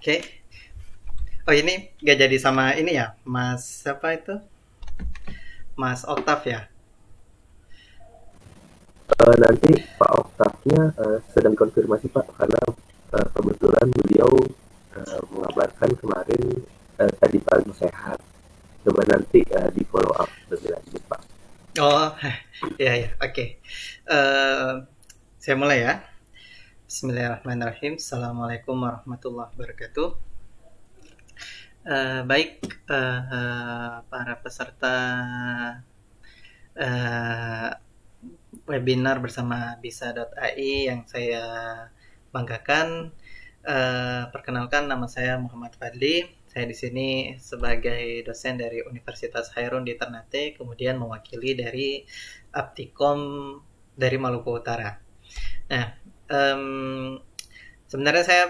Oke. Oh ini gak jadi sama ini ya, Mas siapa itu? Mas Oktav ya. Nanti Pak Oktavnya sedang konfirmasi Pak, karena kebetulan beliau mengabarkan kemarin tadi pagi sehat. Coba nanti di follow up lebih lanjut Pak. Oh, ya ya, oke. Eh, saya mulai ya. Bismillahirrahmanirrahim. Assalamualaikum warahmatullahi wabarakatuh. Baik, para peserta eh, webinar bersama bisa.ai yang saya banggakan. Perkenalkan, nama saya Muhammad Fadli. Saya di sini sebagai dosen dari Universitas Hairun di Ternate, kemudian mewakili dari Aptikom dari Maluku Utara. Nah, sebenarnya saya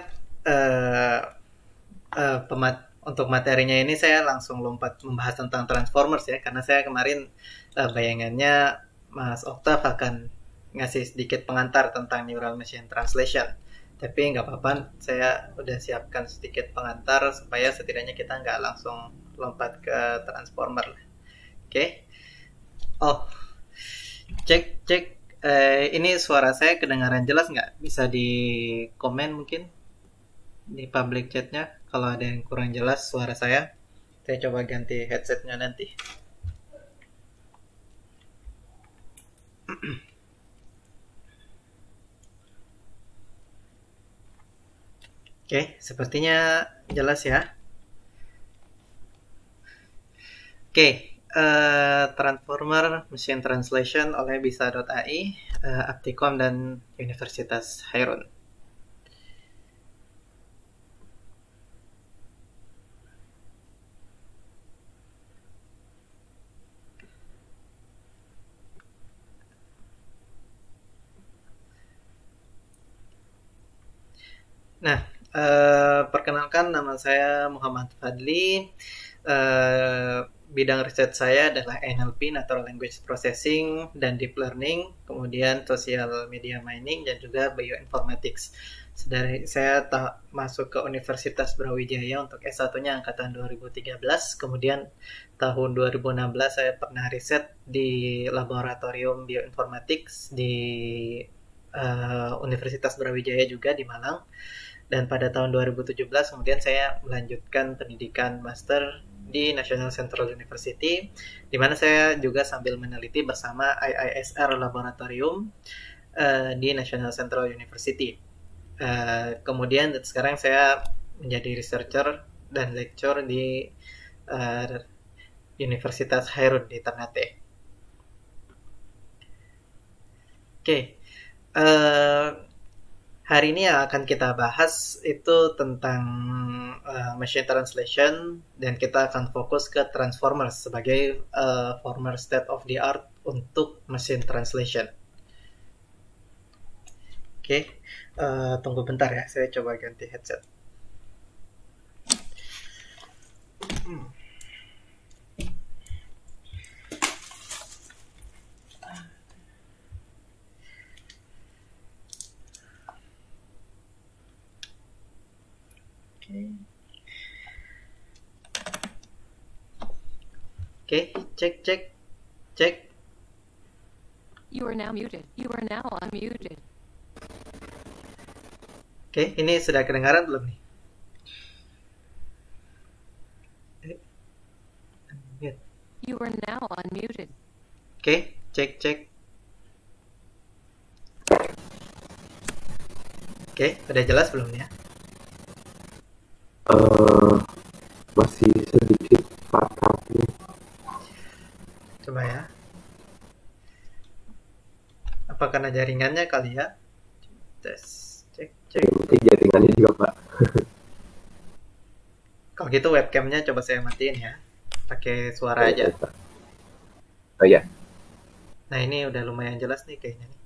eh, untuk materinya ini saya langsung lompat membahas tentang Transformers ya, karena saya kemarin bayangannya Mas Oktav akan ngasih sedikit pengantar tentang Neural Machine Translation. Tapi nggak apa-apa, saya udah siapkan sedikit pengantar supaya setidaknya kita nggak langsung lompat ke Transformer. Oke. Oh, cek cek. Ini suara saya kedengaran jelas nggak? Bisa di komen mungkin di public chatnya kalau ada yang kurang jelas suara saya. Saya coba ganti headsetnya nanti. Oke, sepertinya jelas ya. Oke, Transformer Machine Translation oleh bisa.ai, Aptikom dan Universitas Hairun. Nah, perkenalkan, nama saya Muhammad Fadli. Bidang riset saya adalah NLP, Natural Language Processing, dan Deep Learning, kemudian Social Media Mining, dan juga Bioinformatics. Saya masuk ke Universitas Brawijaya untuk S1-nya angkatan 2013, kemudian tahun 2016 saya pernah riset di Laboratorium Bioinformatics di Universitas Brawijaya juga di Malang. Dan pada tahun 2017 kemudian saya melanjutkan pendidikan master di National Central University, di mana saya juga sambil meneliti bersama IISR Laboratorium di National Central University. Kemudian sekarang saya menjadi researcher dan lecturer di Universitas Hairun di Ternate. Oke, hari ini yang akan kita bahas itu tentang machine translation, dan kita akan fokus ke Transformers sebagai former state of the art untuk machine translation. Oke, tunggu bentar ya, saya coba ganti headset. Oke, cek cek cek. You are now muted. You are now unmuted. Oke, ini sudah kedengaran belum nih? You are now unmuted. Oke, cek cek. Oke, udah jelas belum ya? Masih sedikit fatal nih. Coba ya. Apa karena jaringannya kali ya? Tes, cek cek. Mungkin jaringannya juga Pak. Kalau gitu webcamnya coba saya matiin ya. Pakai suara aja. Pak. Oh ya. Nah ini udah lumayan jelas nih kayaknya nih.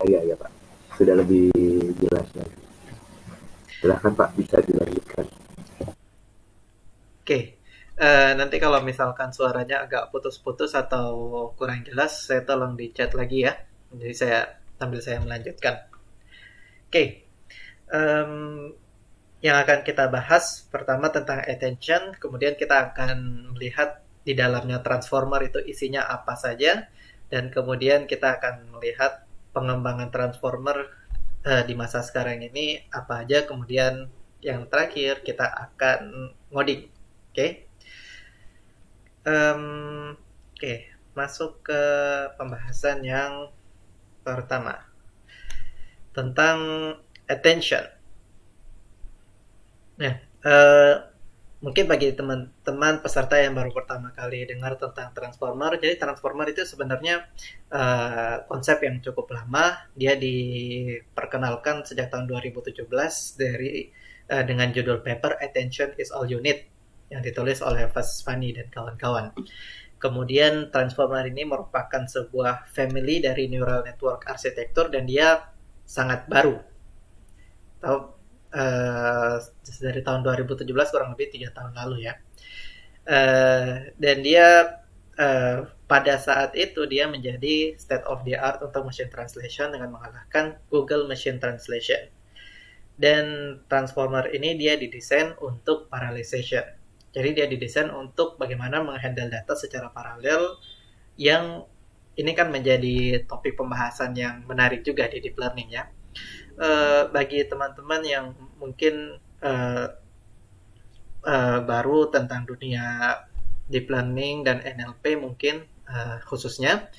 Iya Pak. Sudah lebih jelas lagi. Silahkan Pak, bisa dilanjutkan. Oke. Nanti kalau misalkan suaranya agak putus-putus atau kurang jelas, saya tolong di chat lagi ya. Jadi sambil saya melanjutkan. Oke. yang akan kita bahas pertama tentang attention, kemudian kita akan melihat di dalamnya transformer itu isinya apa saja, dan kemudian kita akan melihat pengembangan transformer di masa sekarang ini apa aja, kemudian yang terakhir kita akan ngoding. Oke. Oke, masuk ke pembahasan yang pertama tentang attention. Nah, mungkin bagi teman-teman peserta yang baru pertama kali dengar tentang transformer, jadi transformer itu sebenarnya konsep yang cukup lama. Dia diperkenalkan sejak tahun 2017 dengan judul paper Attention is All You Need yang ditulis oleh Vasvani dan kawan-kawan. Kemudian transformer ini merupakan sebuah family dari neural network arsitektur dan dia sangat baru. Dari tahun 2017, kurang lebih 3 tahun lalu ya. Dan dia pada saat itu dia menjadi state of the art untuk machine translation dengan mengalahkan Google Machine Translation. Dan transformer ini dia didesain untuk parallelization. Jadi dia didesain untuk bagaimana menghandle data secara paralel, yang ini kan menjadi topik pembahasan yang menarik juga di deep learning ya. Bagi teman-teman yang mungkin baru tentang dunia deep learning dan NLP mungkin khususnya,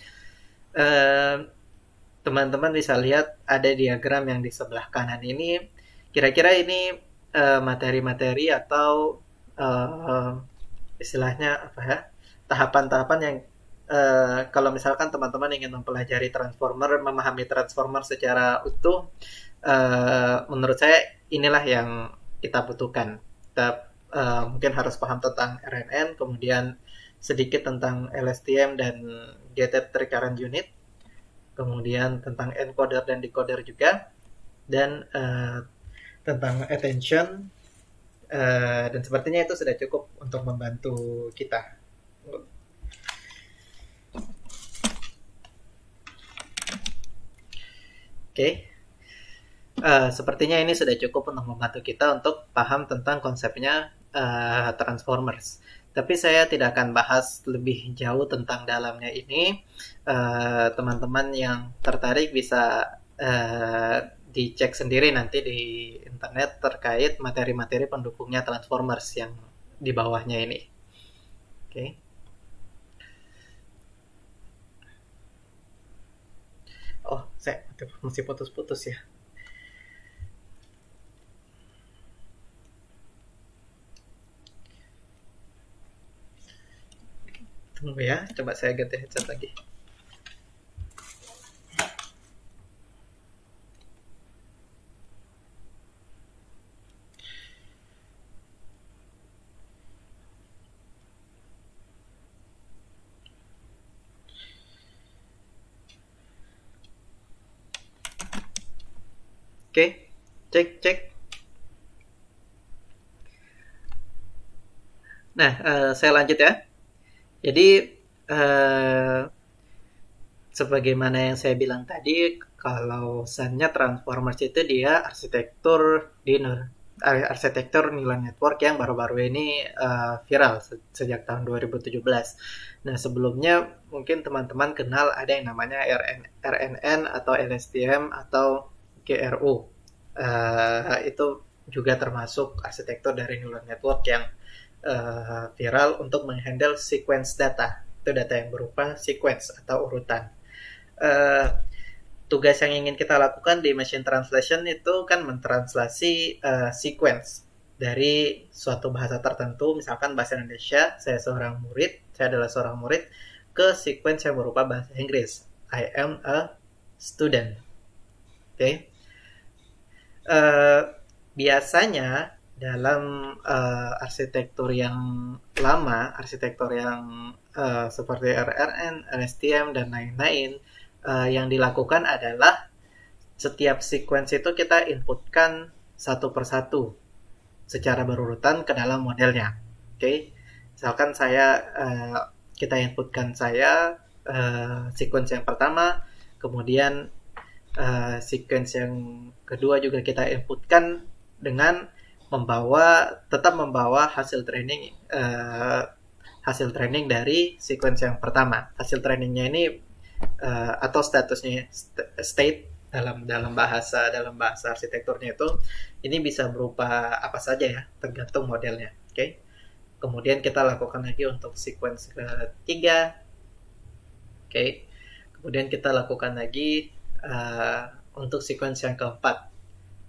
teman-teman bisa lihat ada diagram yang di sebelah kanan ini. Kira-kira ini materi-materi atau istilahnya apa ya, tahapan-tahapan yang kalau misalkan teman-teman ingin mempelajari transformer, memahami transformer secara utuh, menurut saya inilah yang kita butuhkan. Kita mungkin harus paham tentang RNN, kemudian sedikit tentang LSTM dan gated recurrent unit, kemudian tentang encoder dan decoder juga, dan tentang attention, dan sepertinya itu sudah cukup untuk membantu kita. Oke. Sepertinya ini sudah cukup untuk membantu kita untuk paham tentang konsepnya transformers. Tapi saya tidak akan bahas lebih jauh tentang dalamnya ini. Teman-teman yang tertarik bisa dicek sendiri nanti di internet terkait materi-materi pendukungnya transformers yang di bawahnya ini. Oke. Oh, saya masih putus-putus ya. Tunggu ya, coba saya ganti headset lagi. Oke, cek. Nah, saya lanjut ya. Jadi, sebagaimana yang saya bilang tadi, kalau misalnya transformers itu dia arsitektur neural network yang baru-baru ini viral sejak tahun 2017. Nah, sebelumnya mungkin teman-teman kenal ada yang namanya RNN atau LSTM atau GRU. Itu juga termasuk arsitektur dari neural network yang viral untuk menghandle sequence data. Itu data yang berupa sequence atau urutan. Tugas yang ingin kita lakukan di machine translation itu kan mentranslasi sequence dari suatu bahasa tertentu, misalkan bahasa Indonesia, saya adalah seorang murid, ke sequence yang berupa bahasa Inggris. I am a student. Oke. Biasanya dalam arsitektur yang lama, arsitektur yang seperti RNN, LSTM, dan lain-lain, yang dilakukan adalah setiap sequence itu kita inputkan satu persatu secara berurutan ke dalam modelnya. Oke, misalkan kita inputkan sequence yang pertama, kemudian sequence yang kedua juga kita inputkan dengan tetap membawa hasil training dari sequence yang pertama. Hasil trainingnya ini atau statusnya state dalam bahasa arsitekturnya itu ini bisa berupa apa saja ya, tergantung modelnya. Oke. Kemudian kita lakukan lagi untuk sequence ketiga. Oke. Kemudian kita lakukan lagi untuk sequence yang keempat.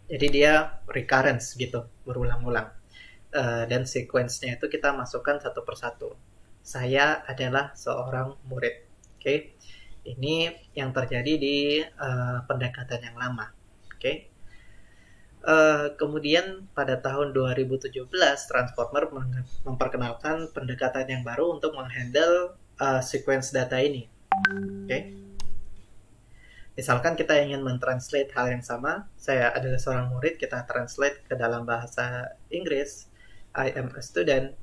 Jadi dia recurrence gitu, berulang-ulang. Dan sequence-nya itu kita masukkan satu persatu. Saya adalah seorang murid. Oke. Ini yang terjadi di pendekatan yang lama. Oke. Kemudian pada tahun 2017 Transformer memperkenalkan pendekatan yang baru untuk menghandle sequence data ini. Oke. Misalkan kita ingin mentranslate hal yang sama, saya adalah seorang murid, kita translate ke dalam bahasa Inggris, I am a student.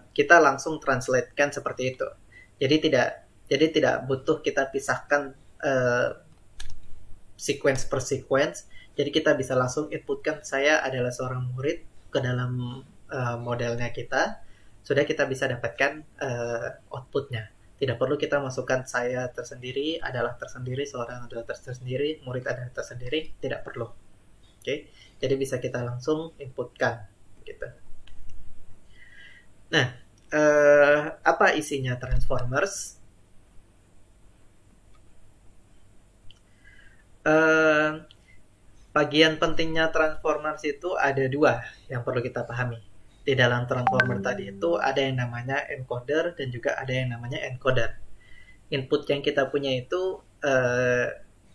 Kita langsung translatekan seperti itu. Jadi tidak butuh kita pisahkan sequence per sequence. Jadi kita bisa langsung inputkan saya adalah seorang murid ke dalam modelnya kita. Sudah kita bisa dapatkan outputnya. Tidak perlu kita masukkan saya tersendiri, adalah tersendiri, seorang adalah tersendiri, murid adalah tersendiri, tidak perlu. Oke. Jadi bisa kita langsung inputkan gitu. Nah, apa isinya Transformers? Bagian pentingnya Transformers itu ada dua yang perlu kita pahami. Di dalam Transformer tadi itu ada yang namanya encoder dan juga ada yang namanya encoder. Input yang kita punya itu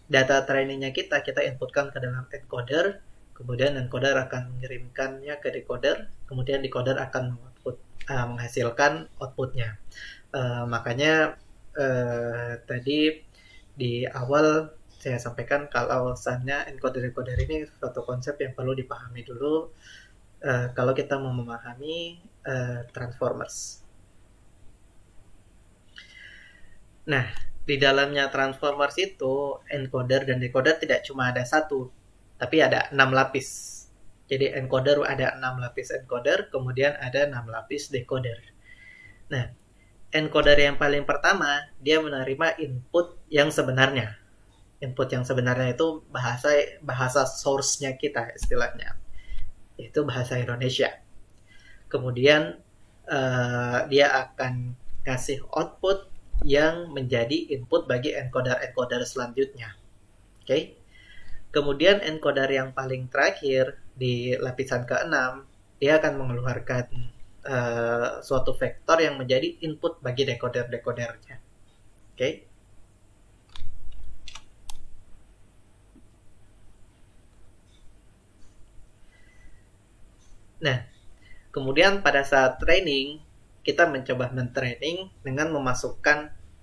data trainingnya kita inputkan ke dalam encoder, kemudian encoder akan mengirimkannya ke decoder, kemudian decoder akan menghasilkan outputnya. Makanya tadi di awal saya sampaikan kalau misalnya encoder-decoder ini suatu konsep yang perlu dipahami dulu kalau kita mau memahami Transformers. Nah, di dalamnya Transformers itu encoder dan decoder tidak cuma ada satu, tapi ada 6 lapis. Jadi encoder ada 6 lapis encoder, kemudian ada 6 lapis decoder. Nah, encoder yang paling pertama, dia menerima input yang sebenarnya. Input yang sebenarnya itu bahasa source-nya kita istilahnya. Itu bahasa Indonesia. Kemudian dia akan kasih output yang menjadi input bagi encoder-encoder selanjutnya. Oke. Kemudian encoder yang paling terakhir di lapisan ke-6, dia akan mengeluarkan suatu vektor yang menjadi input bagi decoder-decodernya. Oke. Nah, kemudian pada saat training, kita mencoba mentraining dengan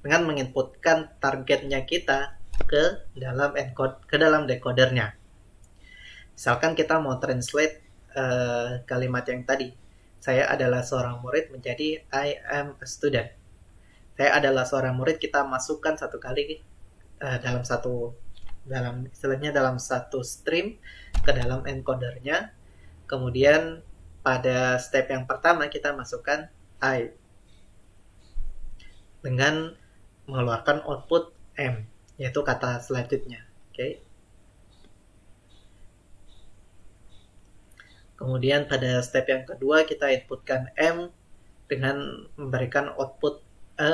menginputkan targetnya kita ke dalam decodernya. Misalkan kita mau translate kalimat yang tadi, saya adalah seorang murid menjadi I am a student. Saya adalah seorang murid, kita masukkan satu kali dalam satu stream ke dalam encodernya. Kemudian pada step yang pertama kita masukkan I dengan mengeluarkan output M, yaitu kata selanjutnya. Oke. Kemudian pada step yang kedua kita inputkan M dengan memberikan output E.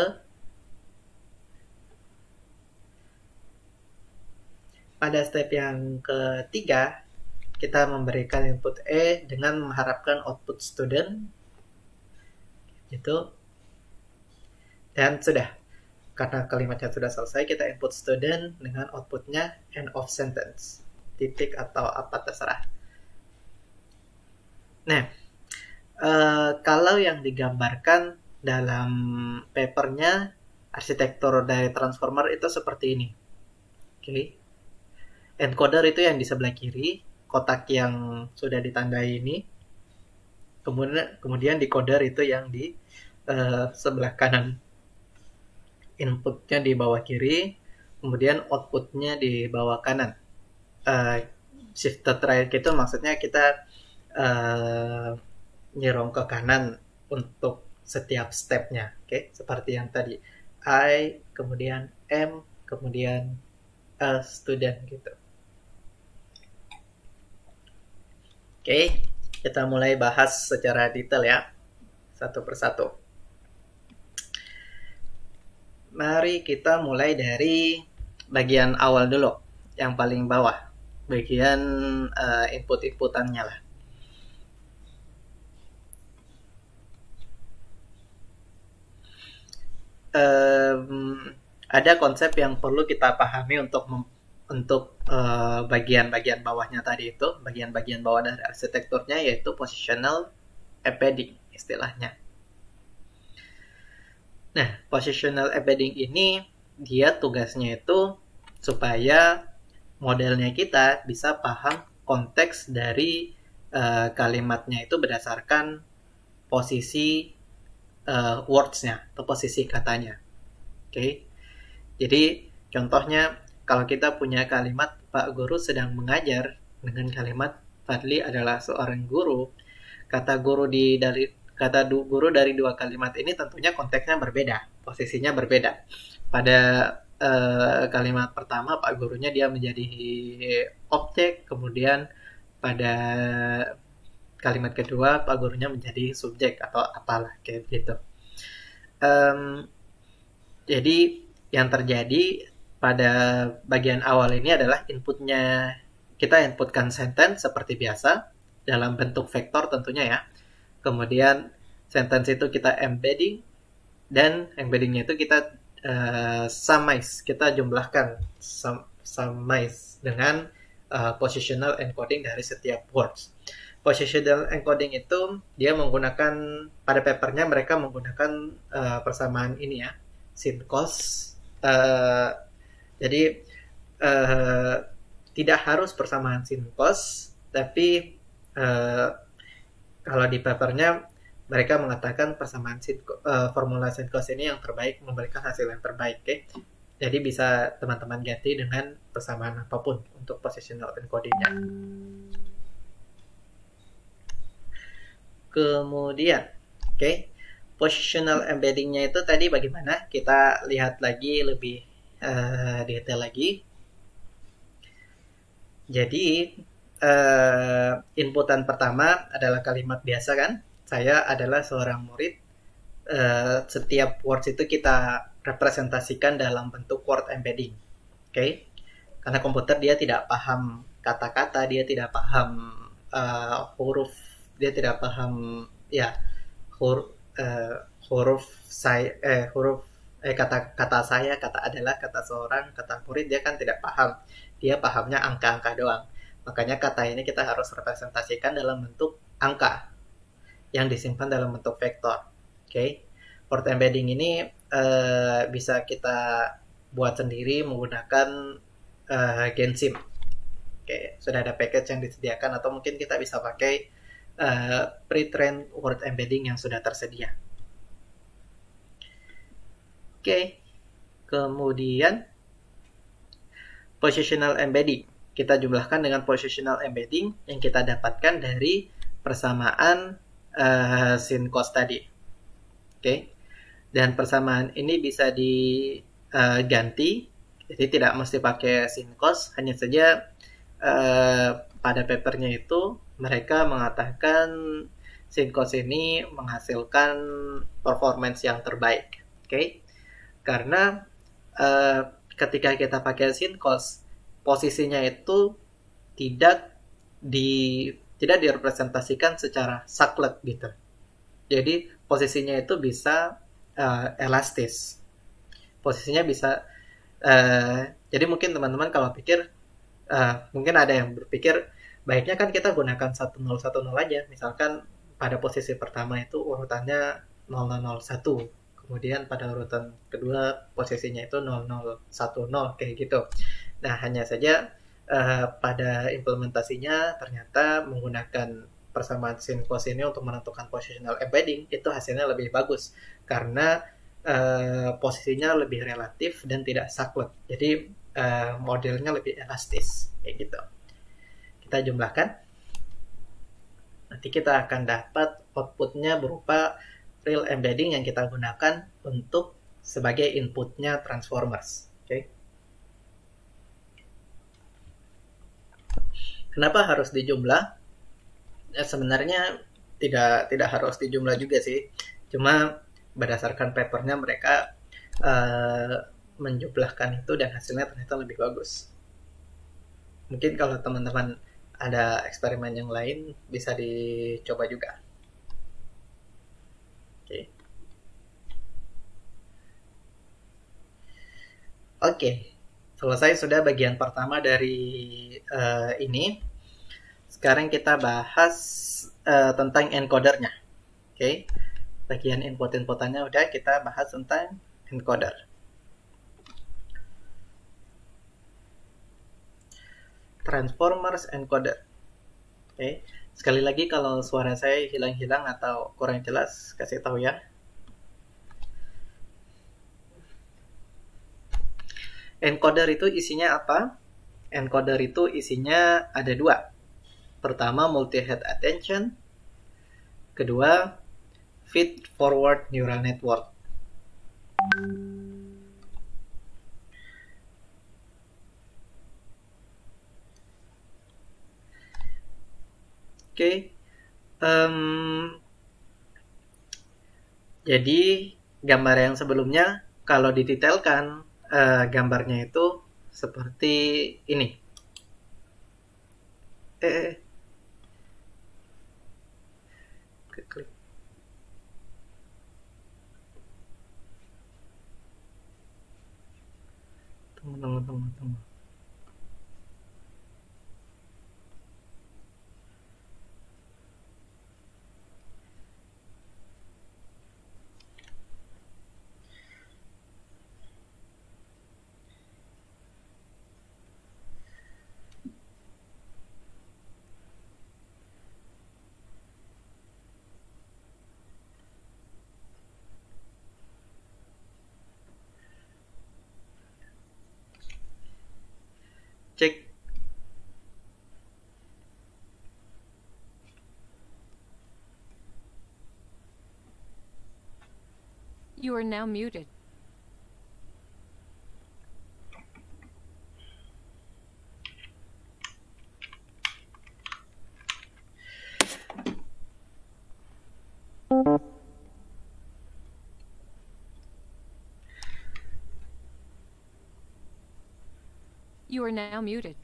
Pada step yang ketiga kita memberikan input E dengan mengharapkan output student gitu. Dan sudah, karena kalimatnya sudah selesai, kita input student dengan outputnya end of sentence, titik atau apa terserah. Nah, kalau yang digambarkan dalam papernya arsitektur dari transformer itu seperti ini. Oke. Encoder itu yang di sebelah kiri, kotak yang sudah ditandai ini. Kemudian decoder itu yang di sebelah kanan. Inputnya di bawah kiri, kemudian outputnya di bawah kanan. uh, shifted right itu maksudnya kita nyerong ke kanan untuk setiap stepnya. Oke, seperti yang tadi I, kemudian M, kemudian a student gitu. Oke, kita mulai bahas secara detail ya, satu persatu. Mari kita mulai dari bagian awal dulu, yang paling bawah, bagian input-inputannya lah. Ada konsep yang perlu kita pahami untuk bagian-bagian bawahnya tadi itu, bagian-bagian bawah dari arsitekturnya, yaitu positional embedding istilahnya. Nah, positional embedding ini dia tugasnya itu supaya modelnya kita bisa paham konteks dari kalimatnya itu berdasarkan posisi words-nya atau posisi katanya. Oke. Jadi contohnya kalau kita punya kalimat Pak Guru sedang mengajar dengan kalimat Fadli adalah seorang guru, kata guru dari dua kalimat ini tentunya konteksnya berbeda, posisinya berbeda. Pada kalimat pertama Pak Gurunya dia menjadi objek, kemudian pada kalimat kedua Pak Gurunya menjadi subjek atau apalah kayak gitu. Jadi yang terjadi pada bagian awal ini adalah inputnya, kita inputkan sentence seperti biasa dalam bentuk vektor tentunya ya. Kemudian sentence itu kita embedding, dan embeddingnya itu kita summarize, kita jumlahkan summarize dengan positional encoding dari setiap words. Positional encoding itu dia menggunakan, pada papernya mereka menggunakan persamaan ini ya, sin-cos. Jadi tidak harus persamaan sin-cos, tapi kalau di papernya mereka mengatakan persamaan formula sin-cos ini yang terbaik, memberikan hasil yang terbaik. Okay? Jadi bisa teman-teman ganti dengan persamaan apapun untuk positional encodingnya. Kemudian, okay, positional embeddingnya itu tadi bagaimana? Kita lihat lagi lebih detail lagi. Jadi inputan pertama adalah kalimat biasa kan? Saya adalah seorang murid. Setiap words itu kita representasikan dalam bentuk word embedding. Okay? Karena komputer dia tidak paham kata-kata, dia tidak paham huruf, dia tidak paham ya huruf kata saya, kata adalah, kata seorang, kata murid, dia kan tidak paham. Dia pahamnya angka-angka doang. Makanya kata ini kita harus representasikan dalam bentuk angka yang disimpan dalam bentuk vektor. Okay? Word embedding ini bisa kita buat sendiri menggunakan Gensim. Okay. Sudah ada package yang disediakan, atau mungkin kita bisa pakai pre-trained word embedding yang sudah tersedia. Oke. Kemudian positional embedding. Kita jumlahkan dengan positional embedding yang kita dapatkan dari persamaan sin-cos tadi. Oke. Dan persamaan ini bisa diganti. Jadi tidak mesti pakai sin-cos, hanya saja pada papernya itu mereka mengatakan sin-cos ini menghasilkan performance yang terbaik. Okay? Karena ketika kita pakai sin-cos, posisinya itu tidak direpresentasikan secara saklek gitu. Jadi posisinya itu bisa elastis. Posisinya bisa jadi mungkin teman-teman kalau pikir mungkin ada yang berpikir baiknya kan kita gunakan 1010 aja. Misalkan pada posisi pertama itu urutannya 0001. Kemudian pada urutan kedua posisinya itu 0010 kayak gitu. Nah, hanya saja pada implementasinya ternyata menggunakan persamaan sin-cos ini untuk menentukan positional embedding itu hasilnya lebih bagus karena posisinya lebih relatif dan tidak saklek. Jadi modelnya lebih elastis kayak gitu. Kita jumlahkan, nanti kita akan dapat outputnya berupa real embedding yang kita gunakan untuk sebagai inputnya transformers. Oke. Kenapa harus dijumlah? Ya, sebenarnya tidak harus dijumlah juga sih. Cuma berdasarkan papernya mereka menjumlahkan itu dan hasilnya ternyata lebih bagus. Mungkin kalau teman-teman ada eksperimen yang lain bisa dicoba juga. Oke. Oke. Selesai sudah bagian pertama dari ini. Sekarang kita bahas tentang encodernya. Oke. Bagian input-inputannya udah, kita bahas tentang encoder. Transformers encoder. Oke. Sekali lagi kalau suara saya hilang-hilang atau kurang jelas, kasih tahu ya. Encoder itu isinya apa? Encoder itu isinya ada dua. Pertama, multi-head attention. Kedua, feed-forward neural network. Oke. Jadi, gambar yang sebelumnya, kalau didetailkan, gambarnya itu seperti ini. Klik. Tunggu. Cek. You are now muted. You are now muted.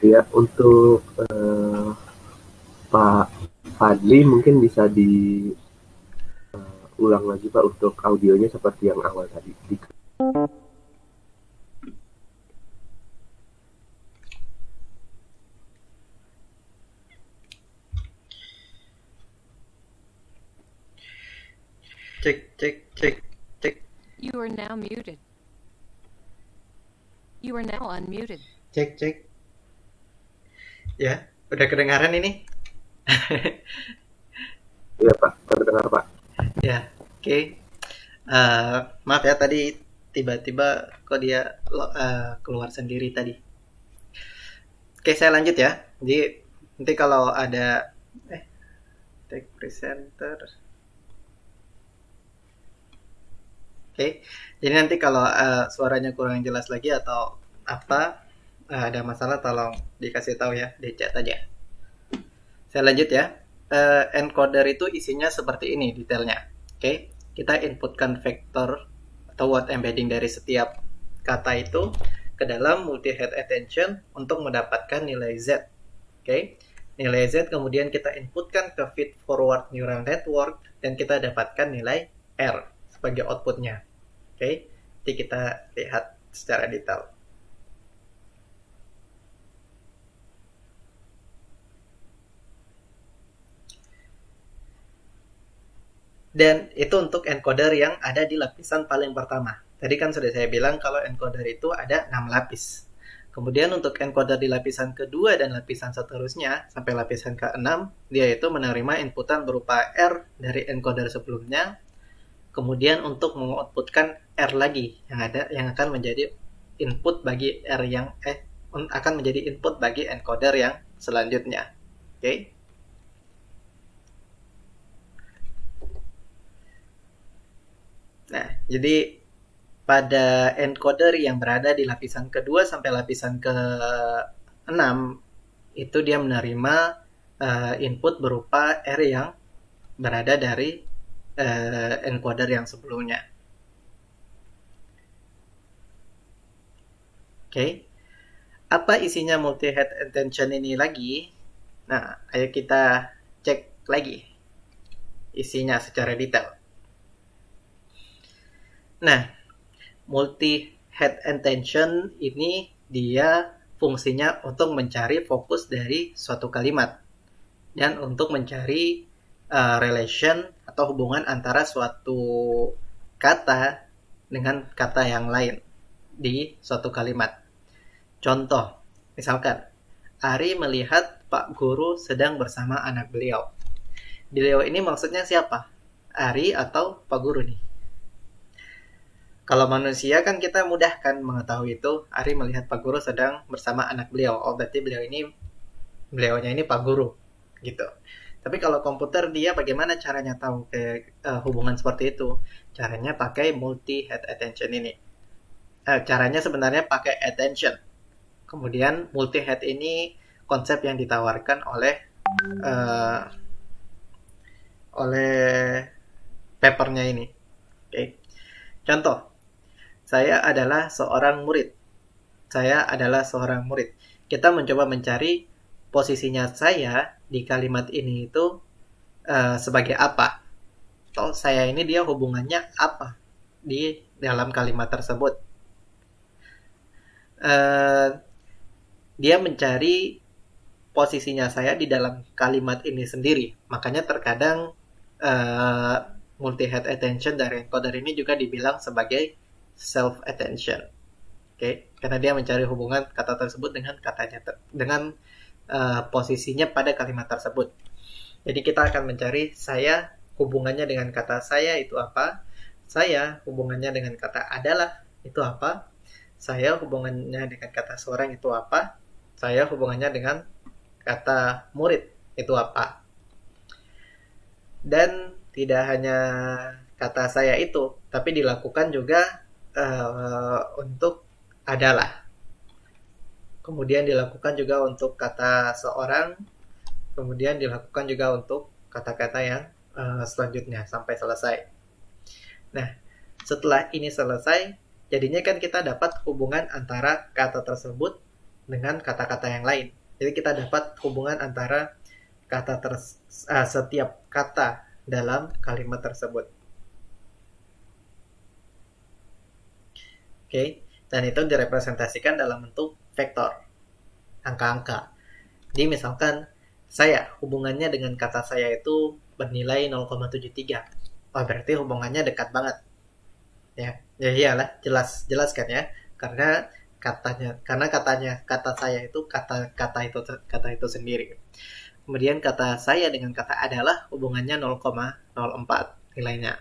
Ya, untuk Pak Fadli mungkin bisa diulang lagi Pak untuk audionya seperti yang awal tadi. Cek. You are now muted. You are now unmuted. Cek. Ya, udah kedengaran ini? Iya Pak, terdengar Pak. Ya, oke. Maaf ya tadi tiba-tiba kok dia keluar sendiri tadi. Oke, saya lanjut ya. Jadi nanti kalau ada take presenter. Oke, jadi nanti kalau suaranya kurang jelas lagi atau apa, ada masalah tolong dikasih tahu ya di chat aja. Saya lanjut ya. Encoder itu isinya seperti ini detailnya. Oke, kita inputkan vektor atau word embedding dari setiap kata itu ke dalam multi-head attention untuk mendapatkan nilai Z. Oke, nilai Z kemudian kita inputkan ke feed forward neural network dan kita dapatkan nilai R sebagai outputnya. Oke, jadi kita lihat secara detail. Dan itu untuk encoder yang ada di lapisan paling pertama. Tadi kan sudah saya bilang kalau encoder itu ada 6 lapis. Kemudian untuk encoder di lapisan kedua dan lapisan seterusnya sampai lapisan ke-6, dia itu menerima inputan berupa R dari encoder sebelumnya. Kemudian untuk mengoutputkan R lagi yang akan menjadi input bagi akan menjadi input bagi encoder yang selanjutnya. Oke. Nah, jadi pada encoder yang berada di lapisan kedua sampai lapisan ke-6 itu dia menerima input berupa R yang berada dari encoder yang sebelumnya. Oke. Apa isinya multi-head attention ini lagi? Nah, ayo kita cek lagi isinya secara detail. Nah, multi-head attention ini dia fungsinya untuk mencari fokus dari suatu kalimat dan untuk mencari relation atau hubungan antara suatu kata dengan kata yang lain di suatu kalimat. Contoh, misalkan Ari melihat Pak Guru sedang bersama anak beliau. Beliau ini maksudnya siapa? Ari atau Pak Guru nih? Kalau manusia kan kita mudah kan mengetahui itu. Ari melihat Pak Guru sedang bersama anak beliau. Oh, berarti beliaunya ini Pak Guru gitu. Tapi kalau komputer dia bagaimana caranya tahu hubungan seperti itu? Caranya pakai multi-head attention ini. Caranya sebenarnya pakai attention. Kemudian multi-head ini konsep yang ditawarkan oleh papernya ini. Oke. Contoh, saya adalah seorang murid. Kita mencoba mencari posisinya saya di kalimat ini itu sebagai apa? Atau saya ini dia hubungannya apa di dalam kalimat tersebut? Dia mencari posisinya saya di dalam kalimat ini sendiri. Makanya terkadang multi-head attention dari encoder ini juga dibilang sebagai self-attention. Oke, karena dia mencari hubungan kata tersebut dengan posisinya pada kalimat tersebut. Jadi kita akan mencari saya hubungannya dengan kata saya itu apa? Saya hubungannya dengan kata adalah itu apa? Saya hubungannya dengan kata seorang itu apa? Saya hubungannya dengan kata murid itu apa? Dan tidak hanya kata saya itu, tapi dilakukan juga untuk adalah. Kemudian dilakukan juga untuk kata seorang, kemudian dilakukan juga untuk kata-kata yang selanjutnya sampai selesai. Nah, setelah ini selesai, jadinya kan kita dapat hubungan antara kata tersebut dengan kata-kata yang lain. Jadi kita dapat hubungan antara setiap kata dalam kalimat tersebut. Oke, dan itu direpresentasikan dalam bentuk vektor, angka-angka. Jadi misalkan saya hubungannya dengan kata saya itu bernilai 0,73. Oh, berarti hubungannya dekat banget. Ya iyalah, jelas kan ya. Karena kata saya itu kata itu sendiri. Kemudian kata saya dengan kata adalah hubungannya 0,04 nilainya.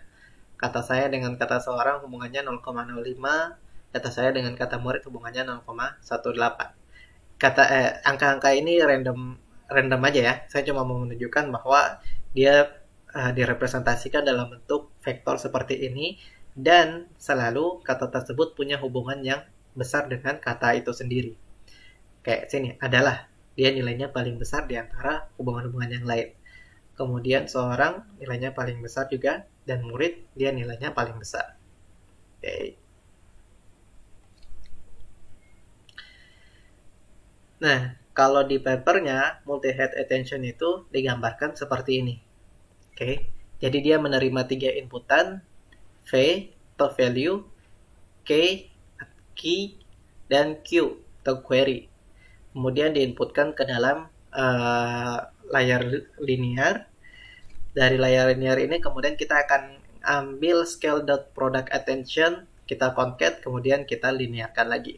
Kata saya dengan kata seorang hubungannya 0,05. Kata saya dengan kata murid hubungannya 0,18. Angka-angka ini random aja ya. Saya cuma mau menunjukkan bahwa dia direpresentasikan dalam bentuk vektor seperti ini dan selalu kata tersebut punya hubungan yang besar dengan kata itu sendiri. Kayak sini adalah dia nilainya paling besar di antara hubungan-hubungan yang lain. Kemudian seorang nilainya paling besar juga dan murid dia nilainya paling besar. Oke. Nah, kalau di papernya multi-head attention itu digambarkan seperti ini. Oke. Jadi dia menerima 3 inputan, V atau value, K key, dan Q atau query. Kemudian diinputkan ke dalam layar linear Dari layar linear ini kemudian kita akan ambil scale dot product attention, kita concat, kemudian kita linearkan lagi.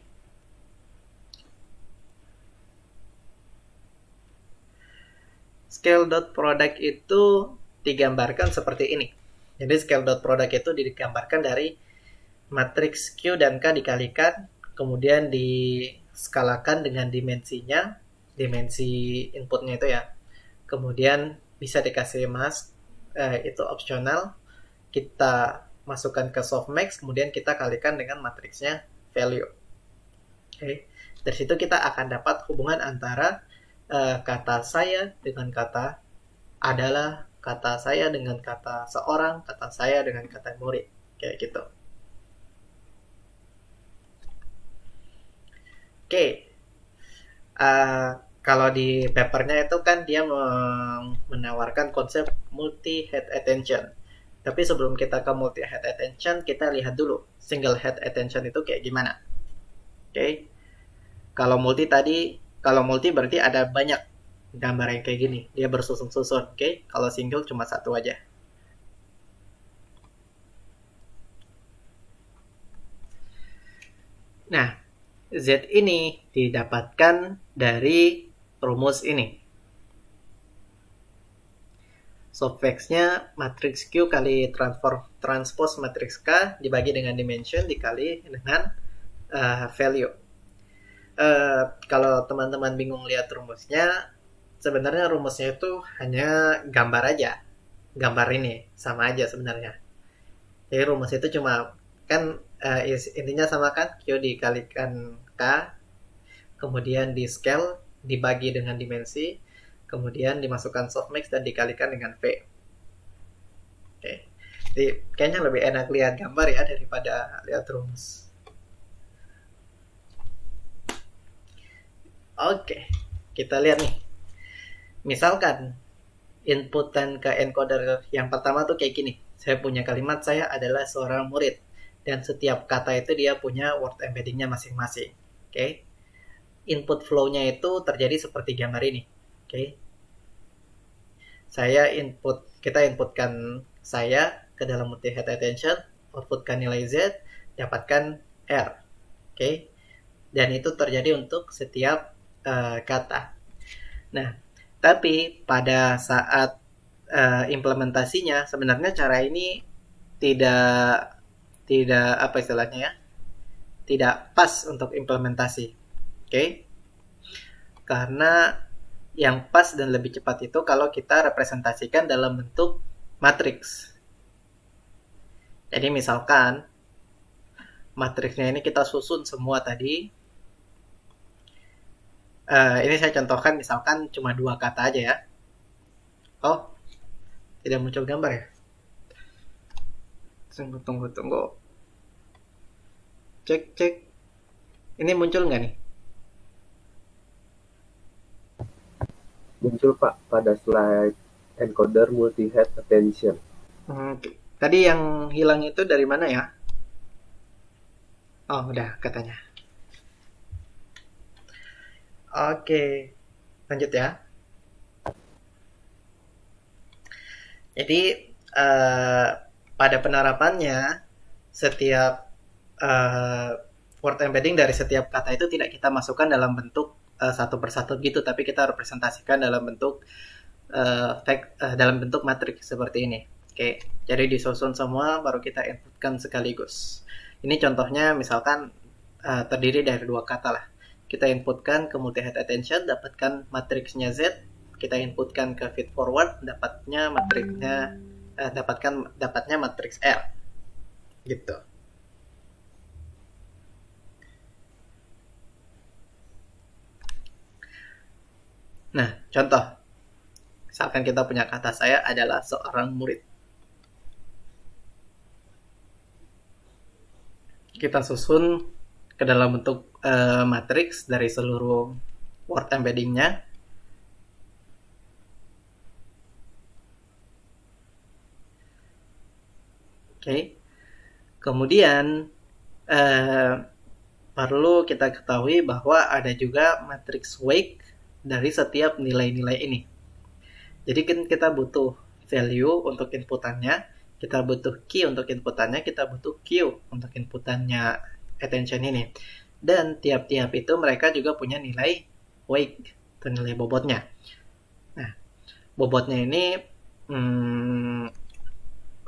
Scale dot product itu digambarkan seperti ini. Jadi scale dot product itu digambarkan dari matriks Q dan K dikalikan, kemudian diskalakan dengan dimensinya, dimensi inputnya itu ya. Kemudian bisa dikasih mask, itu opsional. Kita masukkan ke softmax, kemudian kita kalikan dengan matriksnya value. Oke. Dari situ kita akan dapat hubungan antara kata saya dengan kata adalah, kata saya dengan kata seorang, kata saya dengan kata murid, kayak gitu. Oke. Kalau di papernya itu kan dia menawarkan konsep multi-head attention. Tapi sebelum kita ke multi-head attention, kita lihat dulu single head attention itu kayak gimana. Oke. Kalau multi berarti ada banyak gambar yang kayak gini. Dia bersusun-susun. Oke. Kalau single cuma satu aja. Nah, Z ini didapatkan dari rumus ini. Softmax-nya matriks Q kali transpose matriks K dibagi dengan dimension dikali dengan value. Kalau teman-teman bingung lihat rumusnya, sebenarnya rumusnya itu hanya gambar aja. Gambar ini sama aja sebenarnya. Jadi rumus itu cuma kan intinya sama kan, Q dikalikan K, kemudian di scale dibagi dengan dimensi, kemudian dimasukkan softmax dan dikalikan dengan V. Oke. Jadi kayaknya lebih enak lihat gambar ya daripada lihat rumus. Oke, kita lihat nih. Misalkan inputan ke encoder yang pertama tuh kayak gini. Saya punya kalimat, saya adalah seorang murid. Dan setiap kata itu dia punya word embeddingnya masing-masing. Oke. Input flow-nya itu terjadi seperti gambar ini. Oke. Kita inputkan saya ke dalam multi-head attention, outputkan nilai Z, dapatkan R. Oke. Dan itu terjadi untuk setiap kata. Nah, tapi pada saat implementasinya sebenarnya cara ini tidak apa istilahnya ya, tidak pas untuk implementasi. Oke. Karena yang pas dan lebih cepat itu kalau kita representasikan dalam bentuk matriks. Jadi misalkan matriksnya ini kita susun semua tadi. Ini saya contohkan misalkan cuma 2 kata aja ya. Oh, tidak muncul gambar ya? Tunggu. Cek. Ini muncul nggak nih? Muncul Pak pada slide encoder multi-head attention. Tadi yang hilang itu dari mana ya? Oh, udah katanya. Oke, lanjut ya. Jadi pada penerapannya setiap word embedding dari setiap kata itu tidak kita masukkan dalam bentuk satu persatu gitu, tapi kita representasikan dalam bentuk dalam bentuk matriks seperti ini. Oke, jadi disusun semua baru kita inputkan sekaligus. Ini contohnya misalkan terdiri dari 2 kata lah. Kita inputkan ke multi-head attention, dapatkan matriksnya Z, kita inputkan ke feed forward, dapatnya matriks R. Gitu. Nah, contoh. Misalkan kita punya kata saya adalah seorang murid. Kita susun ke dalam bentuk matriks dari seluruh word embeddingnya. Oke. Kemudian perlu kita ketahui bahwa ada juga matriks weight dari setiap nilai-nilai ini. Jadi kan kita butuh value untuk inputannya, kita butuh key untuk inputannya, kita butuh Q untuk inputannya attention ini. Dan tiap-tiap itu mereka juga punya nilai weight atau nilai bobotnya. Nah, bobotnya ini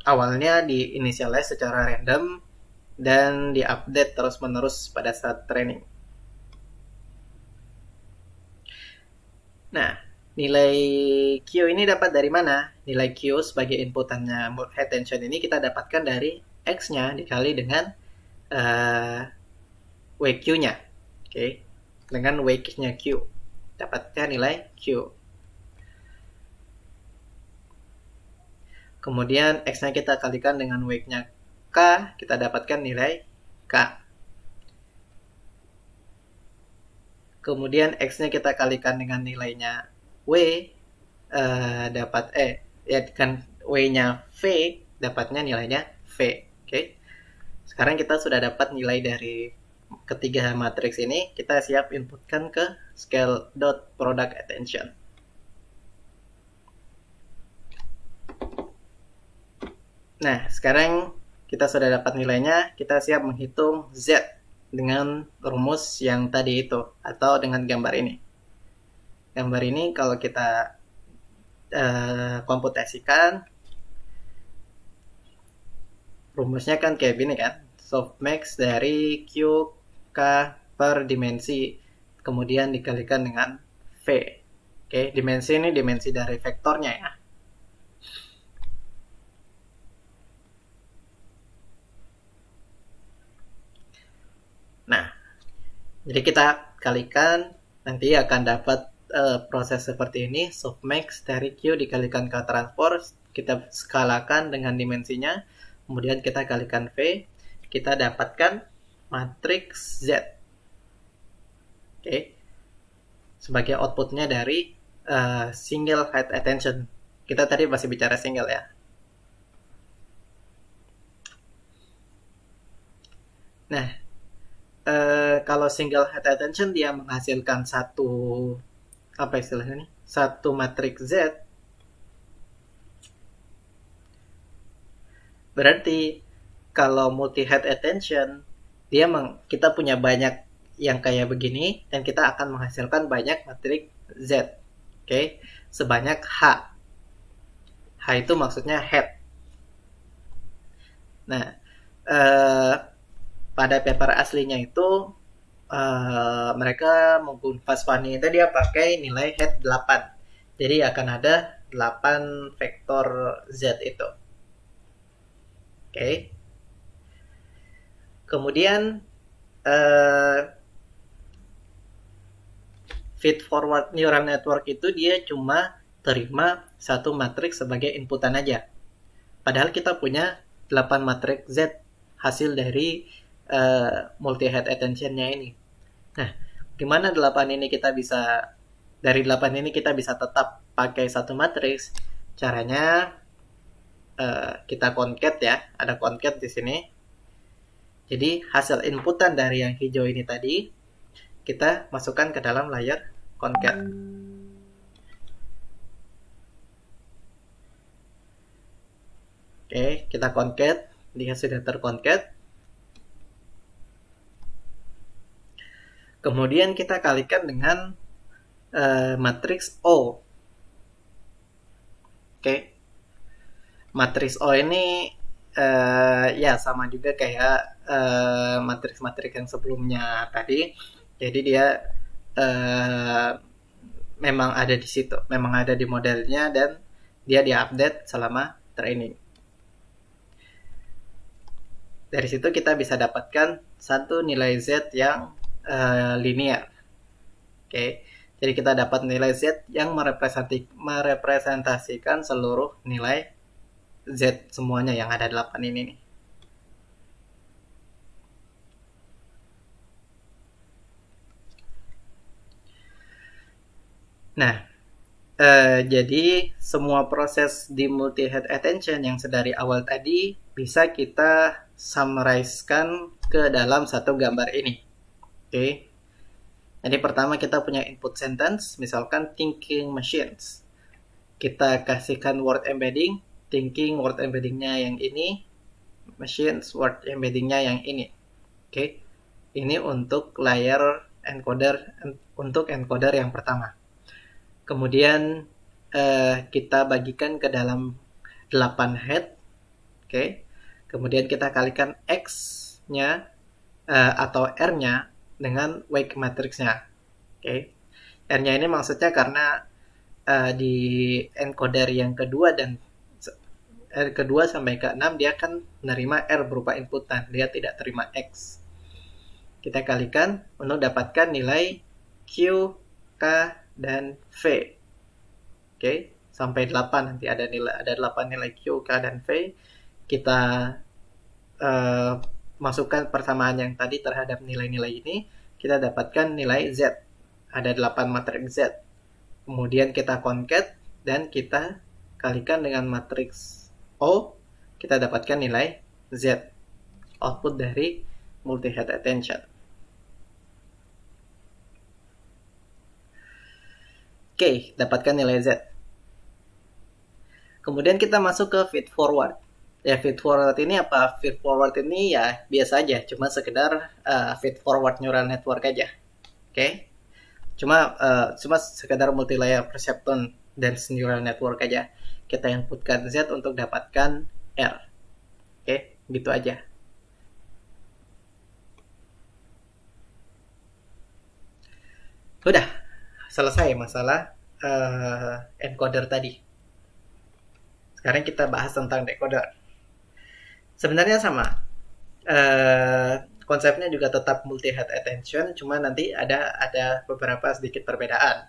awalnya diinitialize secara random dan diupdate terus-menerus pada saat training. Nah, nilai Q ini dapat dari mana? Nilai Q sebagai inputannya attention ini kita dapatkan dari X-nya dikali dengan WQ-nya. Oke. Dengan WQ-nya Q. Dapatkan nilai Q. Kemudian X-nya kita kalikan dengan WQ-nya K, kita dapatkan nilai K. Kemudian X-nya kita kalikan dengan nilainya W, kan W-nya V, dapatnya nilainya V. Oke. Sekarang kita sudah dapat nilai dari ketiga matriks ini, kita siap inputkan ke scale.productAttention. Nah, sekarang kita sudah dapat nilainya, kita siap menghitung Z dengan rumus yang tadi itu, atau dengan gambar ini. Gambar ini kalau kita komputasikan, rumusnya kan kayak gini kan, softmax dari Q, K per dimensi, kemudian dikalikan dengan V. Oke, dimensi ini dimensi dari vektornya ya. Nah, jadi kita kalikan, nanti akan dapat proses seperti ini, softmax dari Q dikalikan K transpose, kita skalakan dengan dimensinya, kemudian kita kalikan V, kita dapatkan matriks Z. Oke. Sebagai outputnya dari single head attention. Kita tadi masih bicara single ya. Nah, kalau single head attention dia menghasilkan satu matriks Z. Berarti kalau multi head attention kita punya banyak yang kayak begini dan kita akan menghasilkan banyak matriks Z. Oke, sebanyak H. H itu maksudnya head. Nah, pada paper aslinya itu mereka menggunakan Fastfani itu dia pakai nilai head 8. Jadi akan ada 8 vektor Z itu. Oke. Kemudian feed forward neural network itu dia cuma terima satu matriks sebagai inputan aja. Padahal kita punya 8 matriks Z hasil dari multi head attention-nya ini. Nah, gimana 8 ini kita bisa tetap pakai satu matriks? Caranya kita concat ya, ada concat di sini. Jadi hasil inputan dari yang hijau ini tadi kita masukkan ke dalam layer concat. Oke, kita concat, dia sudah terconcat. Kemudian kita kalikan dengan matriks O. Oke. Matriks O ini ya sama juga kayak matriks-matriks yang sebelumnya tadi. Jadi dia memang ada di situ, memang ada di modelnya dan dia diupdate selama training. Dari situ kita bisa dapatkan satu nilai Z yang linear. Oke. Jadi kita dapat nilai Z yang merepresentasikan seluruh nilai Z semuanya yang ada 8 ini nih. Nah, jadi semua proses di multi head attention yang sedari awal tadi bisa kita summarize-kan ke dalam satu gambar ini. Oke. Jadi pertama kita punya input sentence, misalkan thinking machines. kita kasihkan word embedding, thinking word embeddingnya yang ini, machines word embeddingnya yang ini. Oke, ini untuk layer encoder, untuk encoder yang pertama. Kemudian kita bagikan ke dalam 8 head. Oke, kemudian kita kalikan X-nya atau R-nya dengan wake matrix-nya. Oke, R-nya ini maksudnya karena di encoder yang kedua dan kedua sampai ke 6 dia akan menerima R berupa inputan, dia tidak terima X. Kita kalikan untuk dapatkan nilai Q, K, dan V. Oke, sampai 8 nanti ada 8 nilai Q, K, dan V. Kita masukkan persamaan yang tadi terhadap nilai-nilai ini, kita dapatkan nilai Z. Ada 8 matriks Z. Kemudian kita concat dan kita kalikan dengan matriks O, kita dapatkan nilai Z. Output dari multi-head attention. Oke, dapatkan nilai Z. Kemudian kita masuk ke feed forward. Ya, feed forward ini apa? Feed forward ini ya biasa aja, cuma sekedar feed forward neural network aja. Oke. Cuma sekedar multi-layer perceptron dense neural network aja. Kita inputkan Z untuk dapatkan R. Oke, gitu aja. Udah, selesai masalah encoder tadi. Sekarang kita bahas tentang decoder. Sebenarnya sama. Konsepnya juga tetap multi-head attention, cuma nanti ada beberapa sedikit perbedaan.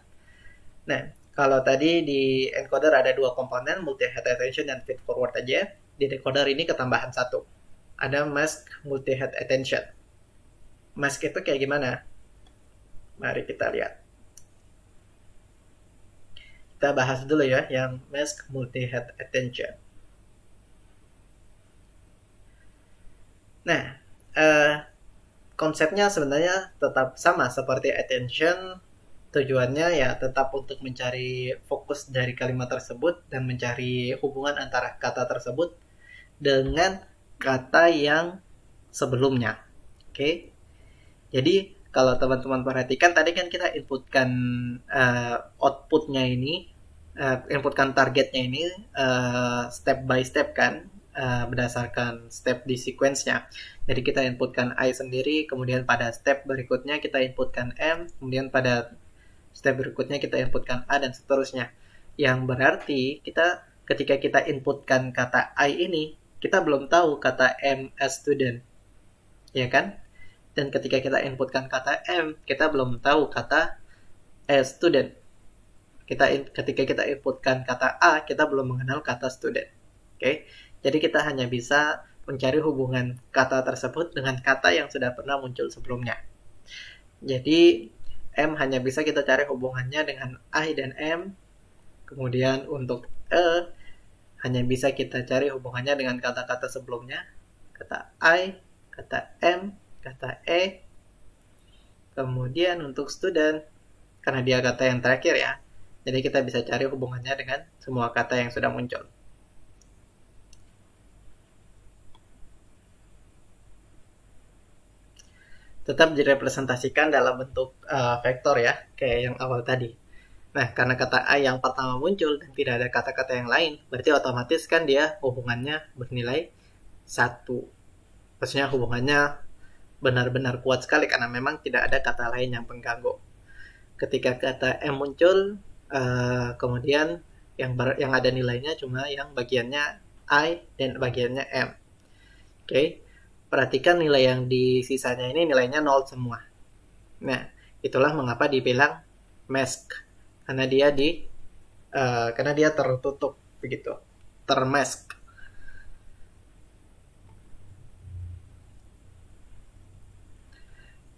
Nah, kalau tadi di encoder ada 2 komponen, multi-head attention dan feed forward aja. Di decoder ini ketambahan 1. Ada mask multi-head attention. Mask itu kayak gimana? Mari kita lihat. Kita bahas dulu ya yang mask multi-head attention. Nah, konsepnya sebenarnya tetap sama seperti attention. Tujuannya ya tetap untuk mencari fokus dari kalimat tersebut dan mencari hubungan antara kata tersebut dengan kata yang sebelumnya. Oke. Jadi kalau teman-teman perhatikan tadi kan kita inputkan outputnya ini, inputkan targetnya ini step by step kan, berdasarkan step di sequence-nya. Jadi kita inputkan I sendiri, kemudian pada step berikutnya kita inputkan M, kemudian pada step berikutnya kita inputkan A dan seterusnya. Yang berarti ketika kita inputkan kata I ini, kita belum tahu kata M as student. Ya kan? Dan ketika kita inputkan kata M, kita belum tahu kata as student. Ketika kita inputkan kata A, kita belum mengenal kata student. Oke? Jadi kita hanya bisa mencari hubungan kata tersebut dengan kata yang sudah pernah muncul sebelumnya. Jadi M hanya bisa kita cari hubungannya dengan I dan M. Kemudian untuk E hanya bisa kita cari hubungannya dengan kata-kata sebelumnya. Kata I, kata M, kata E. Kemudian untuk student, karena dia kata yang terakhir ya, jadi kita bisa cari hubungannya dengan semua kata yang sudah muncul. Tetap direpresentasikan dalam bentuk vektor ya, kayak yang awal tadi. Nah, karena kata A yang pertama muncul dan tidak ada kata-kata yang lain, berarti otomatis kan dia hubungannya bernilai 1. Maksudnya hubungannya benar-benar kuat sekali karena memang tidak ada kata lain yang pengganggu. Ketika kata M muncul, kemudian yang ada nilainya cuma yang bagiannya I dan bagiannya M. Oke. Perhatikan nilai yang di sisanya ini nilainya 0 semua. Nah, itulah mengapa dibilang mask. Karena dia tertutup begitu. Termask.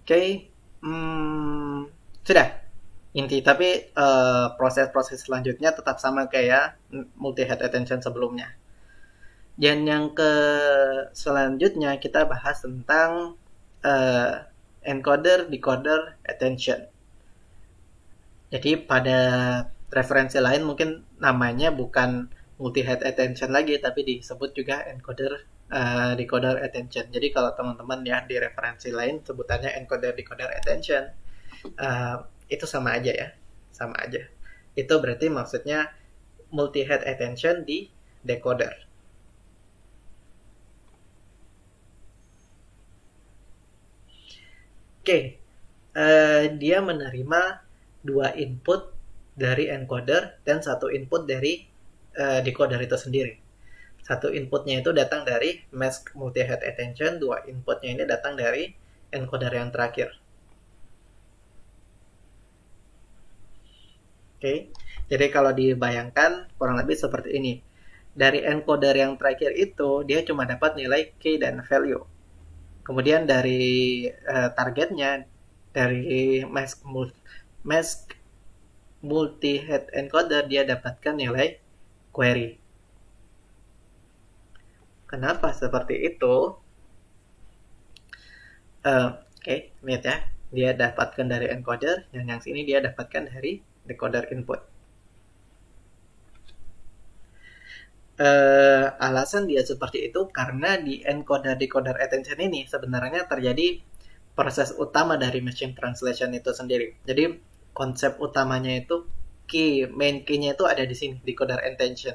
Oke. Sudah. Tapi proses-proses selanjutnya tetap sama kayak multi-head attention sebelumnya. Dan yang selanjutnya kita bahas tentang encoder, decoder, attention. Jadi pada referensi lain mungkin namanya bukan multi-head attention lagi, tapi disebut juga decoder attention. Jadi kalau teman-teman ya di referensi lain sebutannya encoder decoder attention, itu sama aja ya, sama aja. Itu berarti maksudnya multi-head attention di decoder. Oke, dia menerima 2 input dari encoder dan 1 input dari decoder itu sendiri. 1 inputnya itu datang dari mask multi-head attention, 2 inputnya ini datang dari encoder yang terakhir. Oke, jadi kalau dibayangkan kurang lebih seperti ini. Dari encoder yang terakhir itu dia cuma dapat nilai key dan value. Kemudian dari targetnya dari mask multi-head encoder dia dapatkan nilai query. Kenapa seperti itu? Oke, lihat ya. Dia dapatkan dari encoder, yang sini dia dapatkan dari decoder input. Alasan dia seperti itu karena di encoder decoder attention ini sebenarnya terjadi proses utama dari machine translation itu sendiri. Jadi konsep utamanya itu main key-nya itu ada di sini, decoder attention.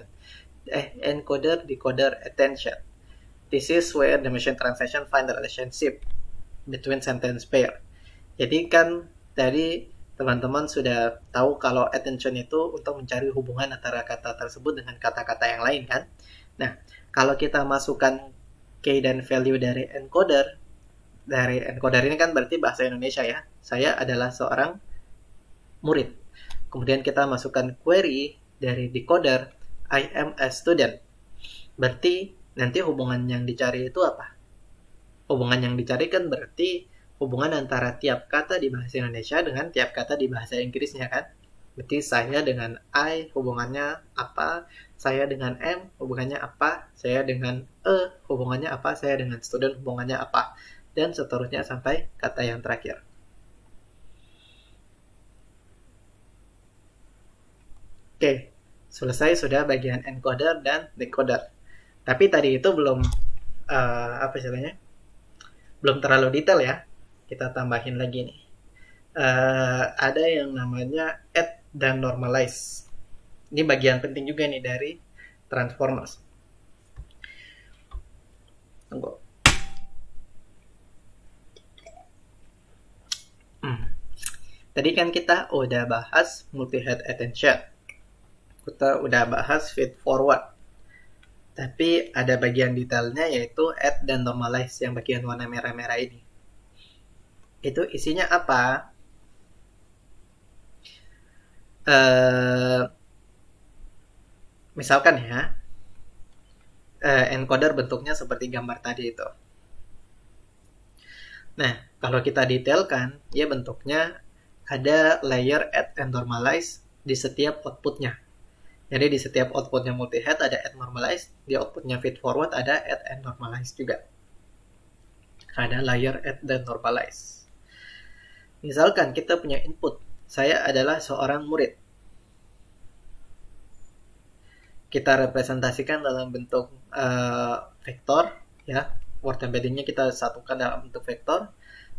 Encoder decoder attention. This is where the machine translation find the relationship between sentence pair. Jadi kan tadi teman-teman sudah tahu kalau attention itu untuk mencari hubungan antara kata tersebut dengan kata-kata yang lain kan. Nah, kalau kita masukkan key dan value dari encoder ini kan berarti bahasa Indonesia ya. Saya adalah seorang murid. Kemudian kita masukkan query dari decoder, I am a student. Berarti nanti hubungan yang dicari itu apa? Hubungan yang dicari kan berarti hubungan antara tiap kata di bahasa Indonesia dengan tiap kata di bahasa Inggrisnya kan. Berarti saya dengan I hubungannya apa, saya dengan M hubungannya apa, saya dengan hubungannya apa, saya dengan student hubungannya apa, dan seterusnya sampai kata yang terakhir. Oke, selesai sudah bagian encoder dan decoder. Tapi tadi itu belum belum terlalu detail ya. Kita tambahin lagi nih. Ada yang namanya add dan normalize. Ini bagian penting juga nih dari transformers. Tunggu. Tadi kan kita udah bahas multi-head attention. Kita udah bahas feed forward. Tapi ada bagian detailnya yaitu add dan normalize yang bagian warna merah-merah ini. Itu isinya apa? Misalkan ya, encoder bentuknya seperti gambar tadi itu. Nah, kalau kita detailkan, dia bentuknya ada layer add and normalize di setiap outputnya. Jadi di setiap outputnya multi-head ada add normalize, di outputnya feed forward ada add and normalize juga. Ada layer add dan normalize. Misalkan kita punya input, saya adalah seorang murid. Kita representasikan dalam bentuk vektor, ya. Word embeddingnya kita satukan dalam bentuk vektor.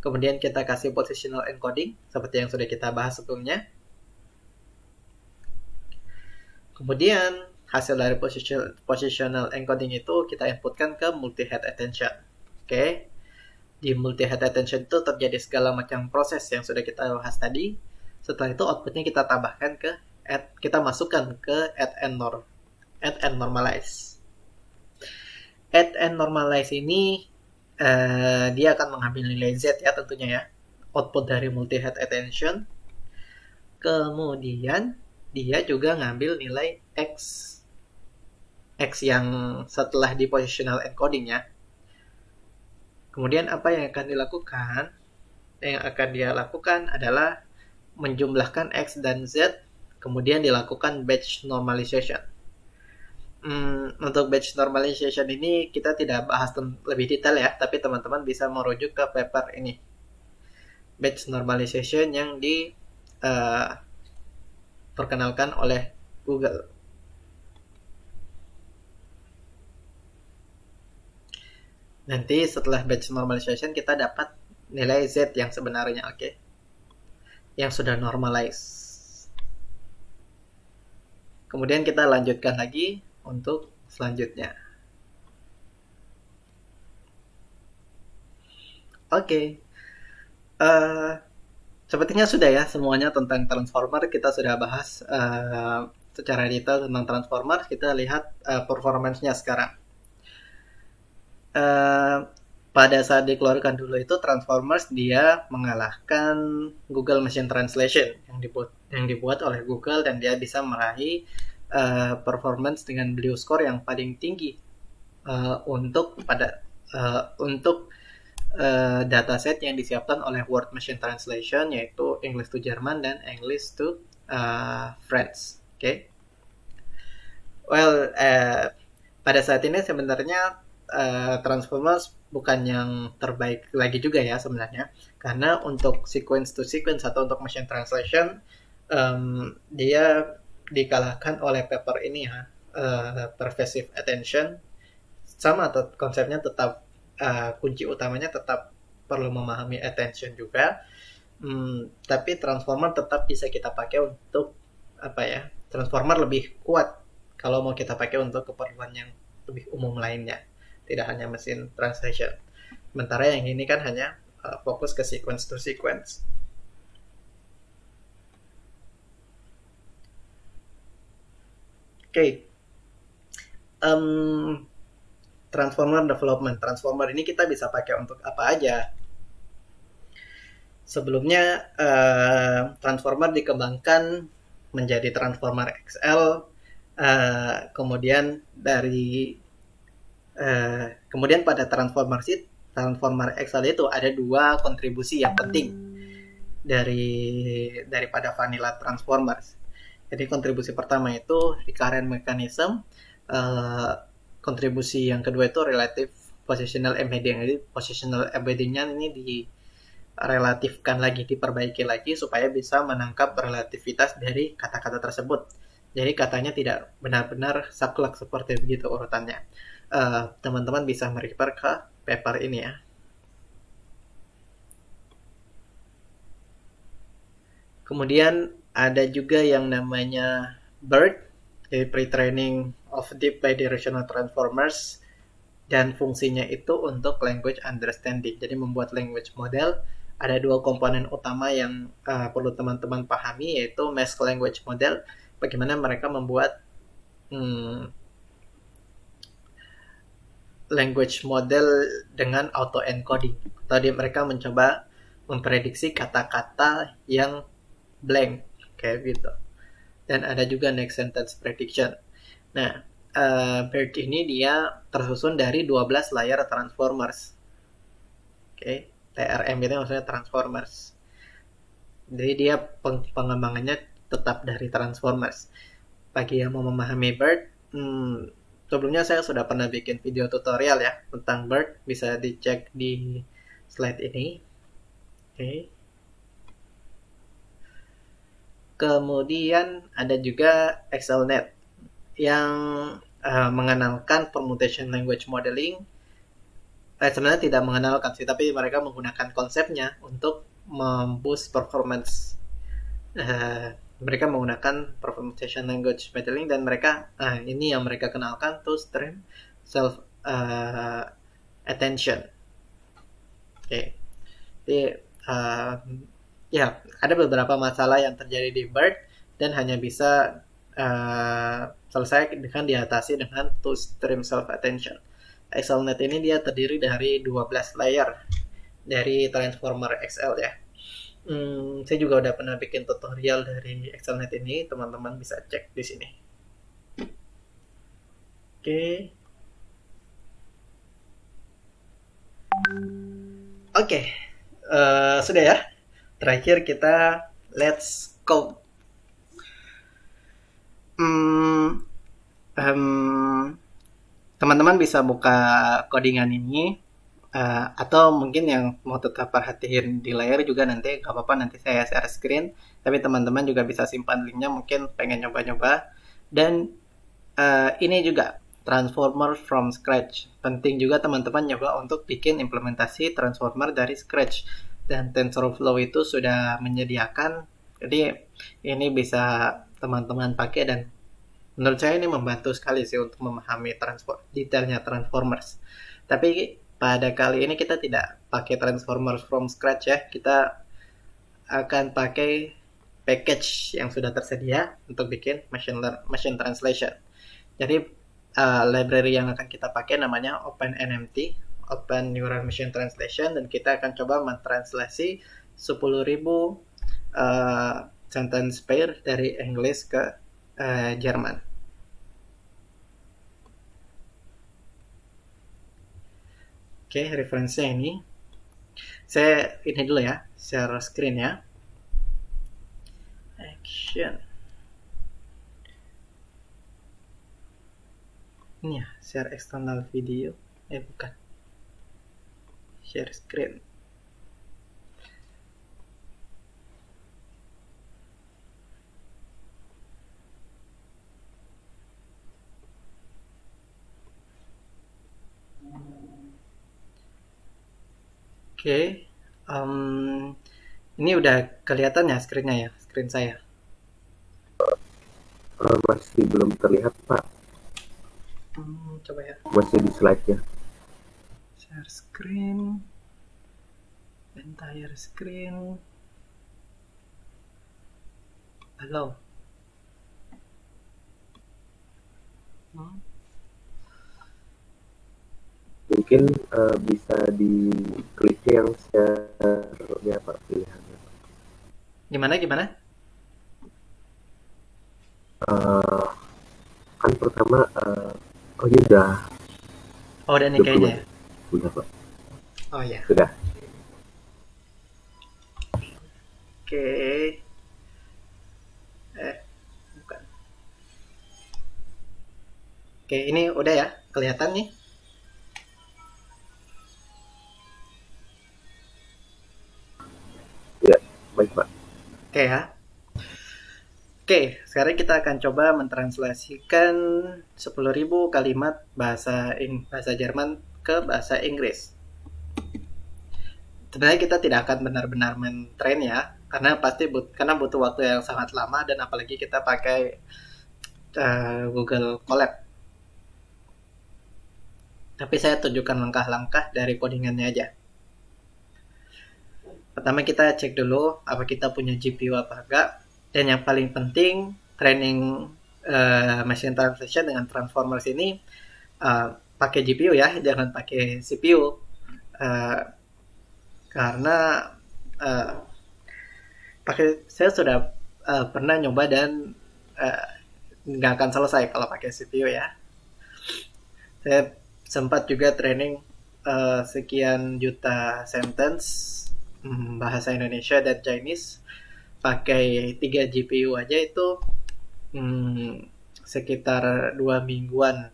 Kemudian kita kasih positional encoding, seperti yang sudah kita bahas sebelumnya. Kemudian hasil dari positional encoding itu kita inputkan ke multi-head attention. Oke. Di multi-head attention itu terjadi segala macam proses yang sudah kita bahas tadi. Setelah itu outputnya kita tambahkan ke kita masukkan ke add and normalize. Add and normalize ini dia akan mengambil nilai Z ya tentunya ya. Output dari multi-head attention. Kemudian dia juga ngambil nilai X yang setelah di positional encoding ya. Kemudian apa yang akan dilakukan? Yang akan dia lakukan adalah menjumlahkan X dan Z, kemudian dilakukan batch normalization. Untuk batch normalization ini kita tidak bahas lebih detail ya, tapi teman-teman bisa merujuk ke paper ini. Batch normalization yang diperkenalkan oleh Google. Nanti setelah batch normalization kita dapat nilai Z yang sebenarnya, oke? Yang sudah normalize. Kemudian kita lanjutkan lagi untuk selanjutnya. Oke. Sepertinya sudah ya semuanya tentang transformer. Kita sudah bahas secara detail tentang transformer. Kita lihat performance-nya sekarang. Pada saat dikeluarkan dulu itu Transformers dia mengalahkan Google Machine Translation yang dibuat oleh Google, dan dia bisa meraih performance dengan Blue Score yang paling tinggi untuk dataset yang disiapkan oleh Word Machine Translation, yaitu English to German dan English to French. Okay? Well, pada saat ini sebenarnya Transformers bukan yang terbaik lagi juga ya sebenarnya, karena untuk sequence to sequence atau untuk machine translation dia dikalahkan oleh paper ini ya, pervasive attention. Sama konsepnya tetap, kunci utamanya tetap perlu memahami attention juga, tapi transformer tetap bisa kita pakai untuk transformer lebih kuat kalau mau kita pakai untuk keperluan yang lebih umum lainnya, tidak hanya mesin translation. Sementara yang ini kan hanya fokus ke sequence to sequence. Oke. Transformer development. Transformer ini kita bisa pakai untuk apa aja? Sebelumnya transformer dikembangkan menjadi transformer XL, kemudian pada transformer XL itu ada dua kontribusi yang penting daripada vanilla transformers. Jadi kontribusi pertama itu recurrent mechanism, kontribusi yang kedua itu relative positional embedding. Jadi positional embeddingnya ini direlatifkan lagi, diperbaiki lagi supaya bisa menangkap relativitas dari kata-kata tersebut. Jadi katanya tidak benar-benar saklek seperti begitu urutannya. Teman-teman bisa merefer ke paper ini ya. Kemudian ada juga yang namanya BERT, jadi pre-training of deep bidirectional transformers, dan fungsinya itu untuk language understanding. Jadi membuat language model. Ada dua komponen utama yang perlu teman-teman pahami, yaitu mask language model. Bagaimana mereka membuat language model dengan auto encoding. Tadi mereka mencoba memprediksi kata-kata yang blank kayak gitu. Dan ada juga next sentence prediction. Nah, BERT ini dia tersusun dari 12 layer transformers. Oke, TRM itu maksudnya transformers. Jadi dia pengembangannya tetap dari transformers. Bagi yang mau memahami BERT, sebelumnya saya sudah pernah bikin video tutorial ya tentang BERT, bisa dicek di slide ini. Oke. Kemudian ada juga XLNet yang mengenalkan permutation language modeling. Sebenarnya tidak mengenalkan sih, tapi mereka menggunakan konsepnya untuk memboost performance. Mereka menggunakan permutation language modeling, dan mereka ini yang mereka kenalkan, to stream self attention. Oke. Jadi ya, ada beberapa masalah yang terjadi di BERT dan hanya bisa selesai dengan diatasi dengan two stream self attention. XLNet ini dia terdiri dari 12 layer dari transformer XL ya. Saya juga udah pernah bikin tutorial dari XLNet ini, teman-teman bisa cek di sini. Oke. Sudah ya. Terakhir kita let's code. Teman-teman bisa buka codingan ini. Atau mungkin yang mau tetap perhatiin di layar juga nanti gak apa-apa, nanti saya share screen, tapi teman-teman juga bisa simpan linknya mungkin pengen nyoba-nyoba. Dan ini juga transformer from scratch, penting juga teman-teman nyoba untuk bikin implementasi transformer dari scratch, dan TensorFlow itu sudah menyediakan, jadi ini bisa teman-teman pakai, dan menurut saya ini membantu sekali sih untuk memahami detailnya transformers. Tapi pada kali ini kita tidak pakai transformers from scratch ya, kita akan pakai package yang sudah tersedia untuk bikin machine translation. Jadi library yang akan kita pakai namanya OpenNMT, Open Neural Machine Translation, dan kita akan coba mentranslasi 10.000 sentence pair dari Inggris ke Jerman. Oke, referensinya ini. Saya ini dulu ya, share screen ya. Action. Ini ya, share external video. Bukan. Share screen. Oke, ini udah kelihatan ya screen-nya ya, screen saya. Masih belum terlihat Pak. Coba ya. Masih di slide-nya. Share screen, entire screen. Halo. Mungkin bisa diklik yang share-nya Pak, pilihannya. Gimana? Kan pertama, oh ya udah. Oh, udah nih kayaknya ya. Udah Pak. Oh ya. Sudah. Oke. Bukan. Oke, ini udah ya, kelihatan nih. Ya, baik Pak. Oke ya. Oke, sekarang kita akan coba mentranslasikan 10.000 kalimat bahasa Jerman ke bahasa Inggris. Sebenarnya kita tidak akan benar-benar men-train ya, karena karena butuh waktu yang sangat lama, dan apalagi kita pakai Google Colab. Tapi saya tunjukkan langkah-langkah dari codingannya aja. Pertama kita cek dulu apa kita punya GPU apa enggak. Dan yang paling penting, training machine translation dengan transformers ini pakai GPU ya, jangan pakai CPU. Karena saya sudah pernah nyoba dan nggak akan selesai kalau pakai CPU ya. Saya sempat juga training sekian juta sentence bahasa Indonesia dan Chinese pakai 3 GPU aja itu sekitar 2 mingguan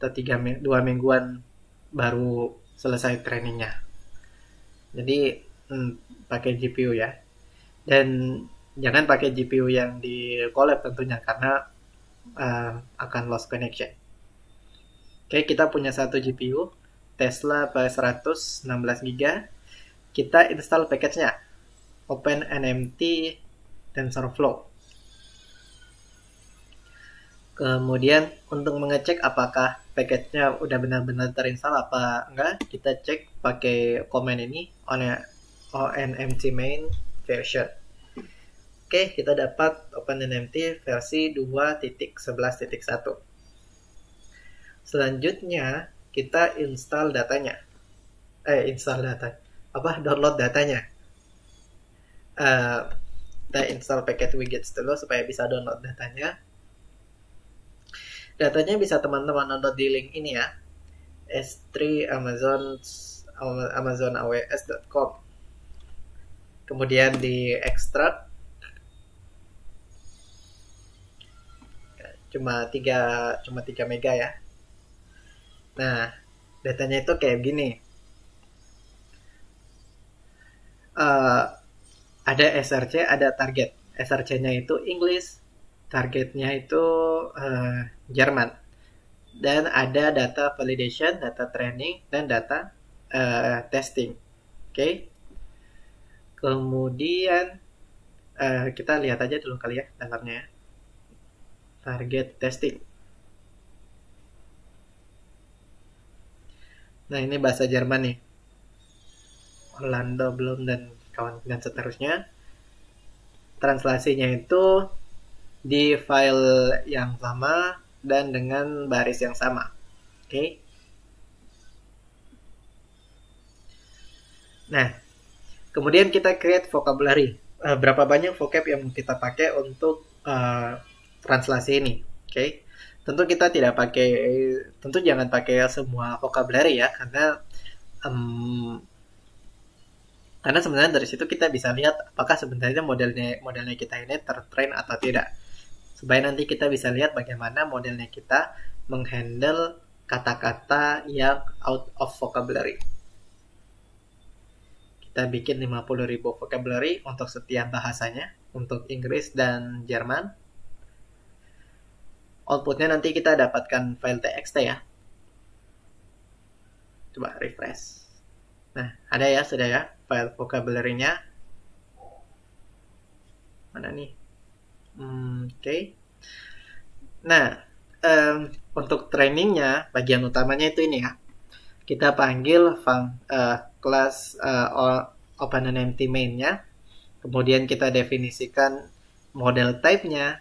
atau 2 mingguan baru selesai trainingnya. Jadi pakai GPU ya, dan jangan pakai GPU yang di collab tentunya, karena akan lost connection. Oke, kita punya satu GPU Tesla P100 16GB. Kita install package-nya OpenNMT TensorFlow. Kemudian untuk mengecek apakah package-nya udah benar-benar terinstall apa enggak, kita cek pakai command ini onmct main version. Oke, kita dapat OpenNMT versi 2.11.1. Selanjutnya kita download datanya. Kita install paket widgets dulu supaya bisa download datanya. Datanya bisa teman-teman download di link ini ya, S3 AmazonaWS.com. Kemudian di ekstrak, cuma 3 mega ya. Nah, datanya itu kayak gini. eh, ada SRC, ada target. SRC-nya itu English, targetnya itu Jerman. Dan ada data validation, data training, dan data testing. Oke. Kemudian kita lihat aja dulu kali ya dalamnya ya. Target testing. Nah, ini bahasa Jerman nih. Orlando, Bloom, dan kawan dan seterusnya. Translasinya itu di file yang sama dan dengan baris yang sama. Oke. Nah, kemudian kita create vocabulary. Berapa banyak vocab yang kita pakai untuk translasi ini. Oke. Tentu kita tidak pakai, tentu jangan pakai semua vocabulary ya, karena sebenarnya dari situ kita bisa lihat apakah sebenarnya modelnya kita ini tertrain atau tidak. Supaya nanti kita bisa lihat bagaimana modelnya kita menghandle kata-kata yang out of vocabulary. Kita bikin 50.000 vocabulary untuk setiap bahasanya, untuk Inggris dan Jerman. Outputnya nanti kita dapatkan file txt ya. Coba refresh. Nah, ada ya, sudah ya, file vocabulary-nya. Mana nih? Oke. Nah, untuk trainingnya, bagian utamanya itu ini ya. Kita panggil kelas OpenNMT main-nya. Kemudian kita definisikan model type-nya.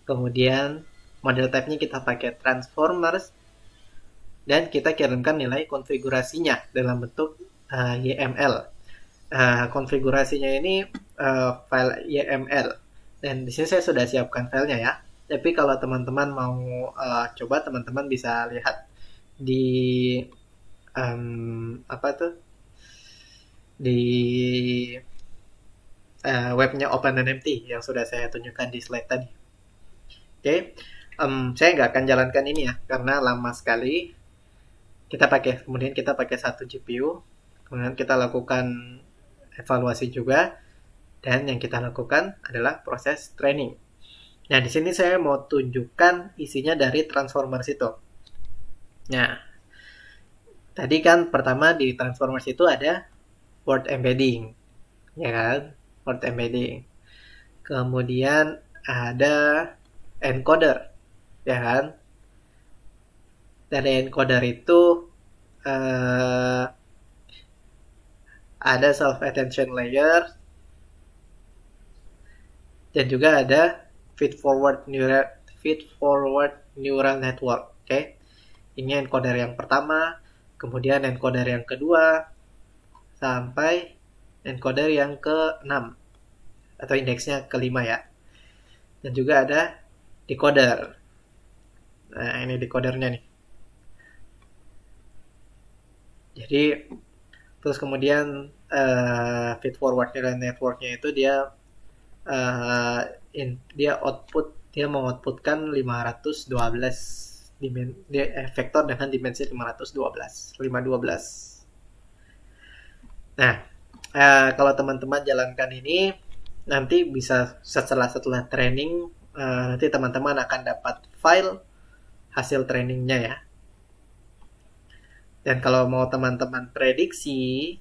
Kemudian model type-nya kita pakai transformers. Dan kita kirimkan nilai konfigurasinya dalam bentuk YML. Konfigurasinya ini file YML. Dan di sini saya sudah siapkan filenya ya. Tapi kalau teman-teman mau coba, teman-teman bisa lihat di di webnya OpenNMT yang sudah saya tunjukkan di slide tadi. Oke, saya nggak akan jalankan ini ya karena lama sekali. Kemudian kita pakai satu GPU, kemudian kita lakukan evaluasi juga, dan yang kita lakukan adalah proses training. Nah, di sini saya mau tunjukkan isinya dari transformers itu. Nah, tadi kan pertama di transformers itu ada word embedding, ya kan? Word embedding. Kemudian ada encoder, ya kan? Dari encoder itu ada self attention layer dan juga ada feed forward neural network. Oke. Ini encoder yang pertama, kemudian encoder yang kedua, sampai encoder yang ke-6 atau indeksnya ke-5 ya. Dan juga ada decoder. Nah, ini decodernya nih. Jadi terus kemudian feed forward neural networknya itu dia mengoutputkan 512 vektor dengan dimensi 512. Nah, kalau teman-teman jalankan ini nanti bisa setelah training, nanti teman-teman akan dapat file hasil trainingnya ya. Dan kalau mau teman-teman prediksi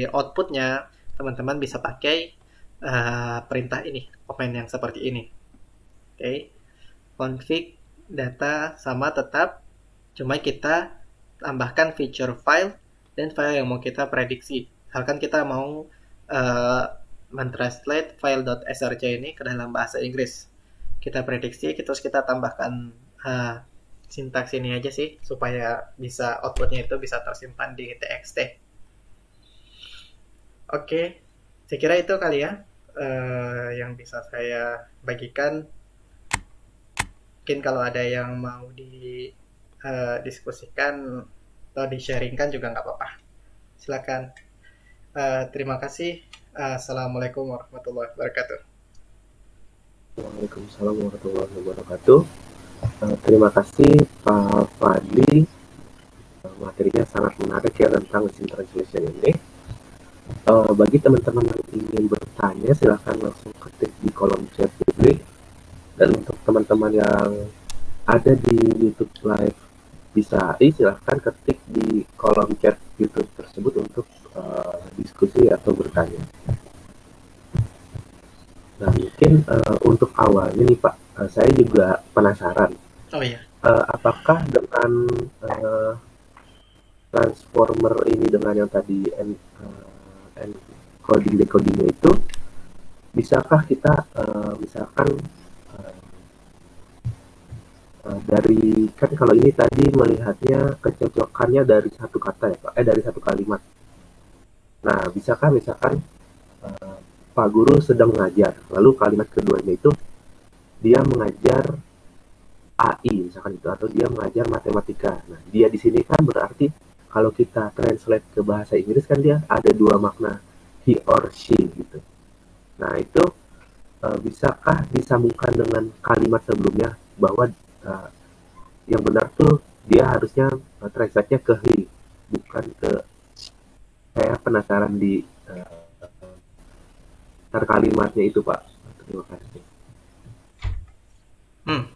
outputnya, teman-teman bisa pakai perintah ini, command yang seperti ini. Oke. Config data sama tetap, cuma kita tambahkan feature file dan file yang mau kita prediksi. Misalkan kita mau mentranslate file.src ini ke dalam bahasa Inggris. Kita prediksi, terus kita tambahkan sintaks ini aja sih, supaya bisa outputnya itu bisa tersimpan di txt. Oke, saya kira itu kali ya yang bisa saya bagikan. Mungkin kalau ada yang mau didiskusikan atau di-sharingkan juga nggak apa-apa. Silakan. Terima kasih. Assalamualaikum warahmatullahi wabarakatuh. Waalaikumsalam warahmatullahi wabarakatuh. Terima kasih Pak Fadli. Materinya sangat menarik ya tentang mesin translation ini. Bagi teman-teman yang ingin bertanya, silahkan langsung ketik di kolom chat publik. Dan untuk teman-teman yang ada di YouTube Live bisa silahkan ketik di kolom chat YouTube tersebut untuk diskusi atau bertanya. Nah, mungkin untuk awalnya nih Pak, saya juga penasaran. Oh iya. Apakah dengan transformer ini dengan yang tadi encoding decodingnya itu, bisakah kita misalkan dari, kan kalau ini tadi melihatnya kecocokannya dari satu kata ya Pak, dari satu kalimat. Nah, bisakah misalkan Pak Guru sedang mengajar, lalu kalimat keduanya itu dia mengajar AI misalkan itu, atau dia mengajar matematika. Nah, dia di sini kan berarti kalau kita translate ke bahasa Inggris kan dia ada dua makna, he or she gitu. Nah, itu bisakah disambungkan dengan kalimat sebelumnya bahwa yang benar tuh dia harusnya translate-nya ke he, bukan ke. Saya penasaran di kalimatnya itu Pak. Terima kasih.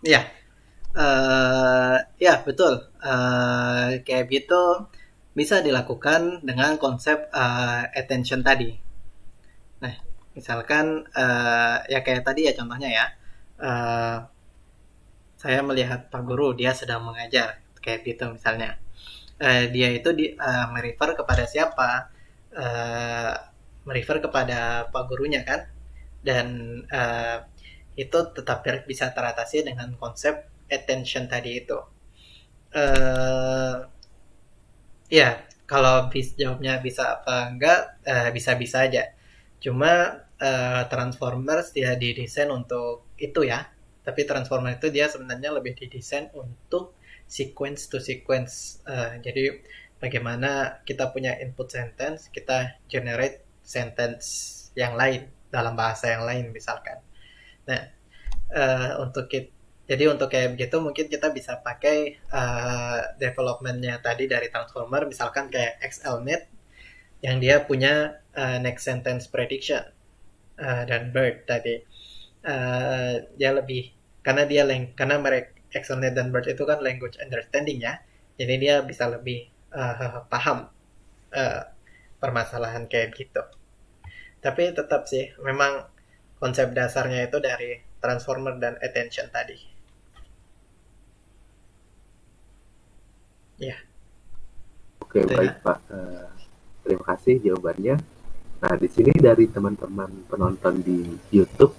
Ya. Ya betul. Kayak gitu bisa dilakukan dengan konsep attention tadi. Nah, misalkan ya kayak tadi ya contohnya ya. Saya melihat Pak Guru, dia sedang mengajar, kayak gitu misalnya. Dia itu merefer kepada siapa? Merefer kepada Pak Gurunya kan? Dan itu tetap bisa teratasi dengan konsep attention tadi itu. Ya, kalau jawabnya bisa apa enggak, bisa-bisa aja. Cuma Transformers dia didesain untuk itu ya. Tapi Transformer itu dia sebenarnya lebih didesain untuk sequence to sequence. Jadi bagaimana kita punya input sentence, kita generate sentence yang lain dalam bahasa yang lain misalkan. Nah, jadi untuk kayak begitu mungkin kita bisa pakai developmentnya tadi dari Transformer, misalkan kayak XLNet yang dia punya next sentence prediction dan BERT tadi. Dia lebih karena mereka XLNet dan BERT itu kan language understanding ya, jadi dia bisa lebih paham permasalahan kayak gitu. Tapi tetap sih memang konsep dasarnya itu dari Transformer dan attention tadi. Ya. Oke, baik Pak. Terima kasih jawabannya. Nah, di sini dari teman-teman penonton di YouTube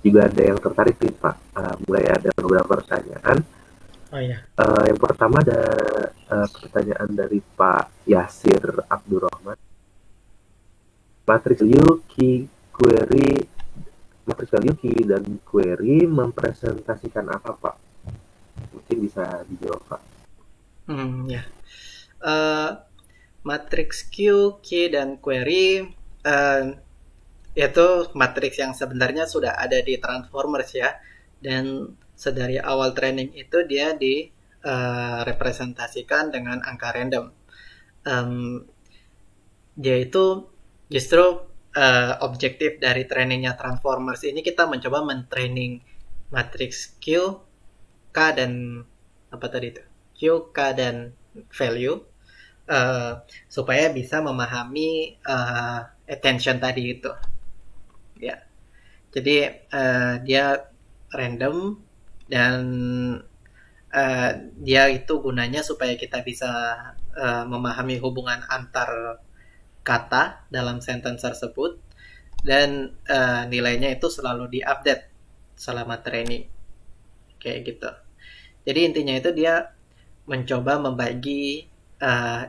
juga ada yang tertarik nih Pak. Mulai ada beberapa pertanyaan. Oh iya. Yang pertama ada pertanyaan dari Pak Yasir Abdurrahman. Matrix value key dan query mempresentasikan apa Pak? Mungkin bisa dijawab Pak. Ya. Matrix Q, key dan query yaitu matriks yang sebenarnya sudah ada di Transformers ya, dan sedari awal training itu dia direpresentasikan dengan angka random. Dia itu justru objektif dari trainingnya Transformers ini, kita mencoba mentraining matriks Q, K dan apa tadi itu, Q, K dan value supaya bisa memahami attention tadi itu. Ya, jadi dia random dan dia itu gunanya supaya kita bisa memahami hubungan antar kata dalam sentence tersebut, dan nilainya itu selalu diupdate selama training kayak gitu. Jadi intinya itu dia mencoba membagi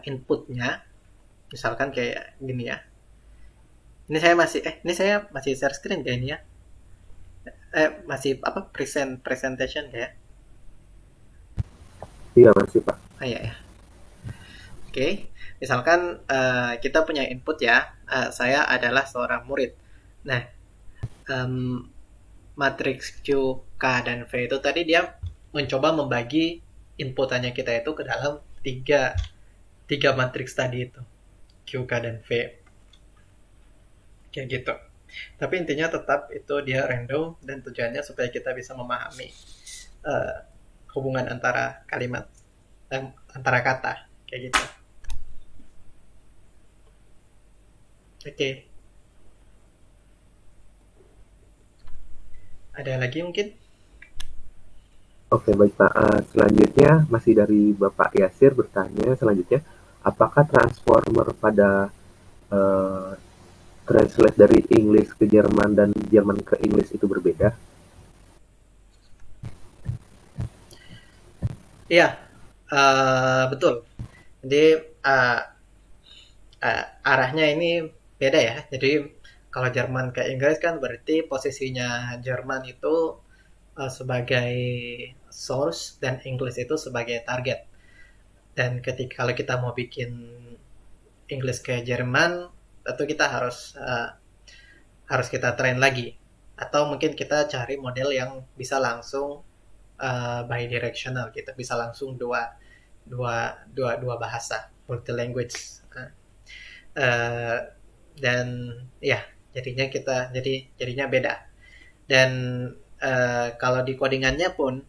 inputnya, misalkan kayak gini ya. Ini saya masih share screen kayak ini ya. Masih presentation kayak. Iya masih Pak. Iya ya. Oke. Misalkan kita punya input ya. Saya adalah seorang murid. Nah, matriks Q, K dan V itu tadi dia mencoba membagi inputannya kita itu ke dalam tiga matriks tadi itu, Q, K dan V. kayak gitu. Tapi intinya tetap itu dia random dan tujuannya supaya kita bisa memahami eh, hubungan antara kalimat dan antara kata kayak gitu. Oke, ada lagi mungkin? Oke, baik Pak. Selanjutnya masih dari Bapak Yasir bertanya selanjutnya, apakah transformer pada eh, translate dari Inggris ke Jerman dan Jerman ke Inggris itu berbeda? Iya, betul. Jadi uh, arahnya ini beda ya. Jadi kalau Jerman ke Inggris kan berarti posisinya Jerman itu sebagai source dan Inggris itu sebagai target. Dan ketika kalau kita mau bikin Inggris ke Jerman, tentu kita harus kita train lagi. Atau mungkin kita cari model yang bisa langsung bidirectional gitu, bisa langsung dua bahasa, multi language. Uh, dan ya jadinya beda. Dan kalau di codingannya pun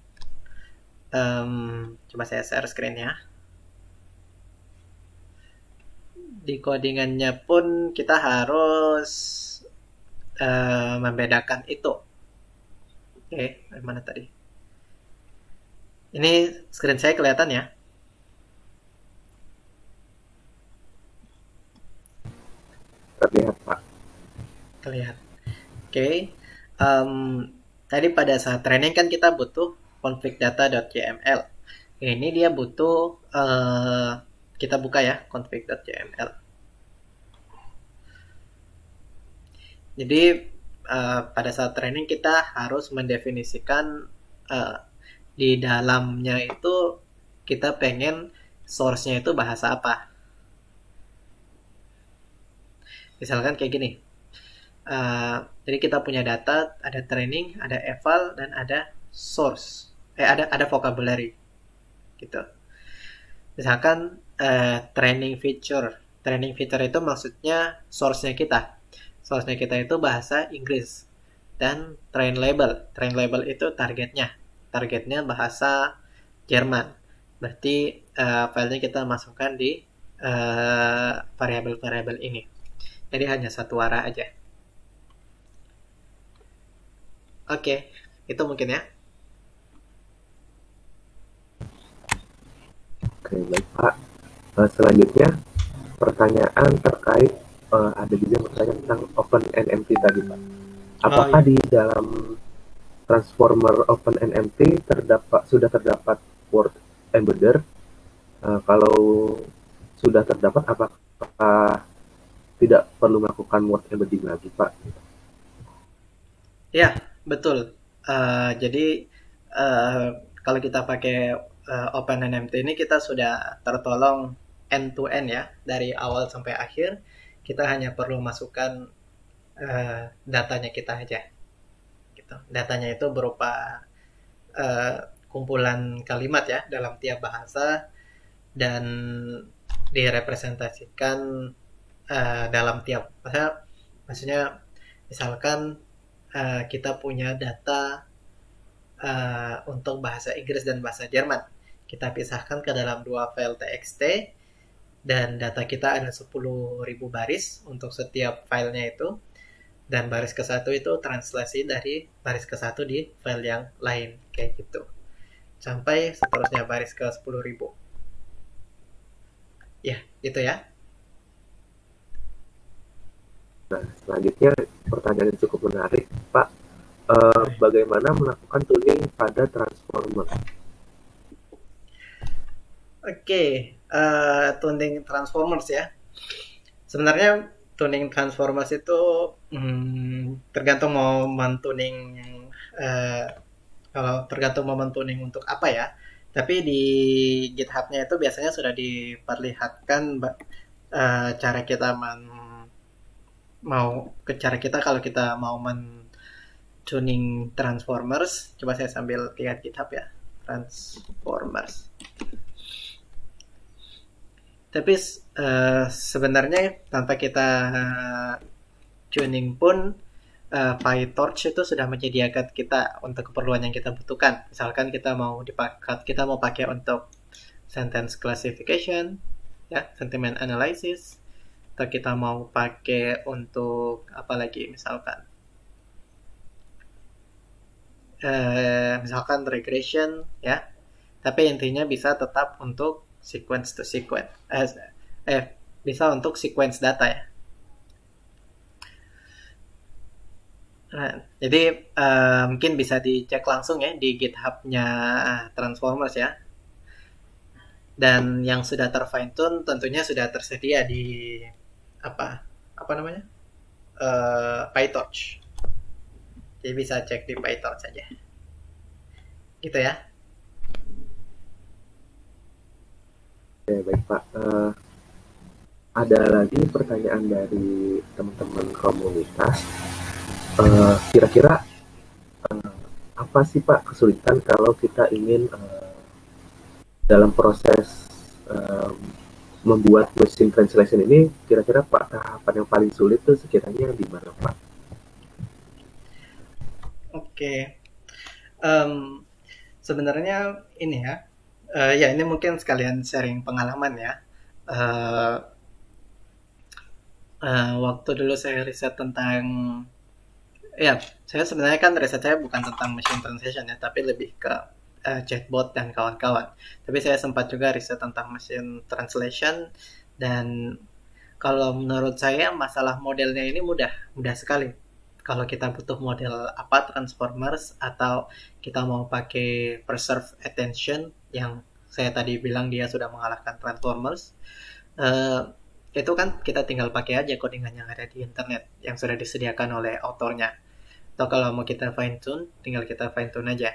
coba saya share screen-nya. Di codingannya pun kita harus membedakan itu. Oke, mana tadi? Ini screen saya kelihatan ya? Terlihat Pak. Kelihatan. Oke. Tadi pada saat training kan kita butuh config.data.yml. Ini dia butuh kita buka ya config.yml. Jadi pada saat training kita harus mendefinisikan di dalamnya itu kita pengen source-nya itu bahasa apa. Misalkan kayak gini. Jadi kita punya data, ada training, ada eval, dan ada source. Ada vocabulary. Gitu. Misalkan training feature. Training feature itu maksudnya source-nya kita. Source-nya kita itu bahasa Inggris. Dan train label. Train label itu targetnya. Targetnya bahasa Jerman. Berarti filenya kita masukkan di variabel-variabel ini. Jadi hanya satu arah aja. Oke, itu mungkin ya. Oke, baik Pak. Selanjutnya pertanyaan terkait ada juga yang bertanya tentang OpenNMT tadi Pak. Apakah di dalam transformer OpenNMT sudah terdapat word embedder? Kalau sudah terdapat, apakah tidak perlu melakukan word embedding lagi Pak? Ya, betul. Jadi kalau kita pakai OpenNMT ini kita sudah tertolong end to end ya, dari awal sampai akhir. Kita hanya perlu masukkan datanya kita aja. Gitu. Datanya itu berupa kumpulan kalimat ya dalam tiap bahasa dan direpresentasikan dalam tiap maksudnya misalkan kita punya data untuk bahasa Inggris dan bahasa Jerman. Kita pisahkan ke dalam dua file txt dan data kita ada 10.000 baris untuk setiap filenya itu. Dan baris ke-1 itu translasi dari baris ke-1 di file yang lain kayak gitu. Sampai seterusnya baris ke 10.000. Ya, gitu ya. Nah, selanjutnya pertanyaan yang cukup menarik, Pak. Bagaimana melakukan tuning pada transformer? Oke, tuning transformers ya. Sebenarnya tuning transformers itu tergantung mau mentuning kalau tergantung mau mentuning untuk apa ya. Tapi di GitHub-nya itu biasanya sudah diperlihatkan cara kita cara kita kalau kita mau tuning transformers. Coba saya sambil lihat GitHub ya. Transformers. Tapi sebenarnya tanpa kita tuning pun PyTorch itu sudah menyediakan kita untuk keperluan yang kita butuhkan. Misalkan kita mau pakai untuk sentence classification, ya, sentiment analysis, atau kita mau pakai untuk apa lagi, misalkan regression, ya. Tapi intinya bisa tetap untuk sequence to sequence, bisa untuk sequence data, ya. Nah, jadi mungkin bisa dicek langsung ya di GitHub-nya Transformers, ya. Dan yang sudah terfine tune tentunya sudah tersedia di apa namanya, PyTorch. Jadi bisa cek di PyTorch saja. Gitu ya. Oke, baik Pak. Ada lagi pertanyaan dari teman-teman komunitas. Kira-kira apa sih Pak kesulitan kalau kita ingin dalam proses membuat machine translation ini, kira-kira Pak tahapan yang paling sulit itu sekiranya di mana Pak? Oke. Sebenarnya ini ya, ya ini mungkin sekalian sharing pengalaman ya. Waktu dulu saya riset tentang, ya saya sebenarnya kan riset saya bukan tentang machine translation ya, tapi lebih ke chatbot dan kawan-kawan. Tapi saya sempat juga riset tentang machine translation, dan kalau menurut saya masalah modelnya ini mudah sekali. Kalau kita butuh model transformers, atau kita mau pakai preserve attention yang saya tadi bilang dia sudah mengalahkan transformers, itu kan kita tinggal pakai aja codingan yang ada di internet yang sudah disediakan oleh autornya. Atau kalau mau kita fine tune, tinggal kita fine tune aja.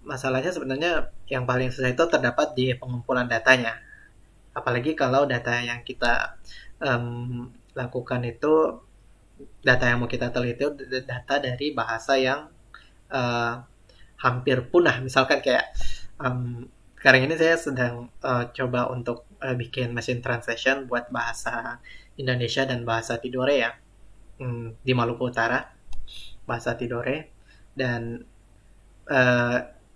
Masalahnya sebenarnya yang paling susah itu terdapat di pengumpulan datanya. Apalagi kalau data yang kita lakukan itu, data yang mau kita teliti itu data dari bahasa yang hampir punah. Misalkan kayak sekarang ini saya sedang coba untuk bikin machine translation buat bahasa Indonesia dan bahasa Tidore, ya, di Maluku Utara, bahasa Tidore, dan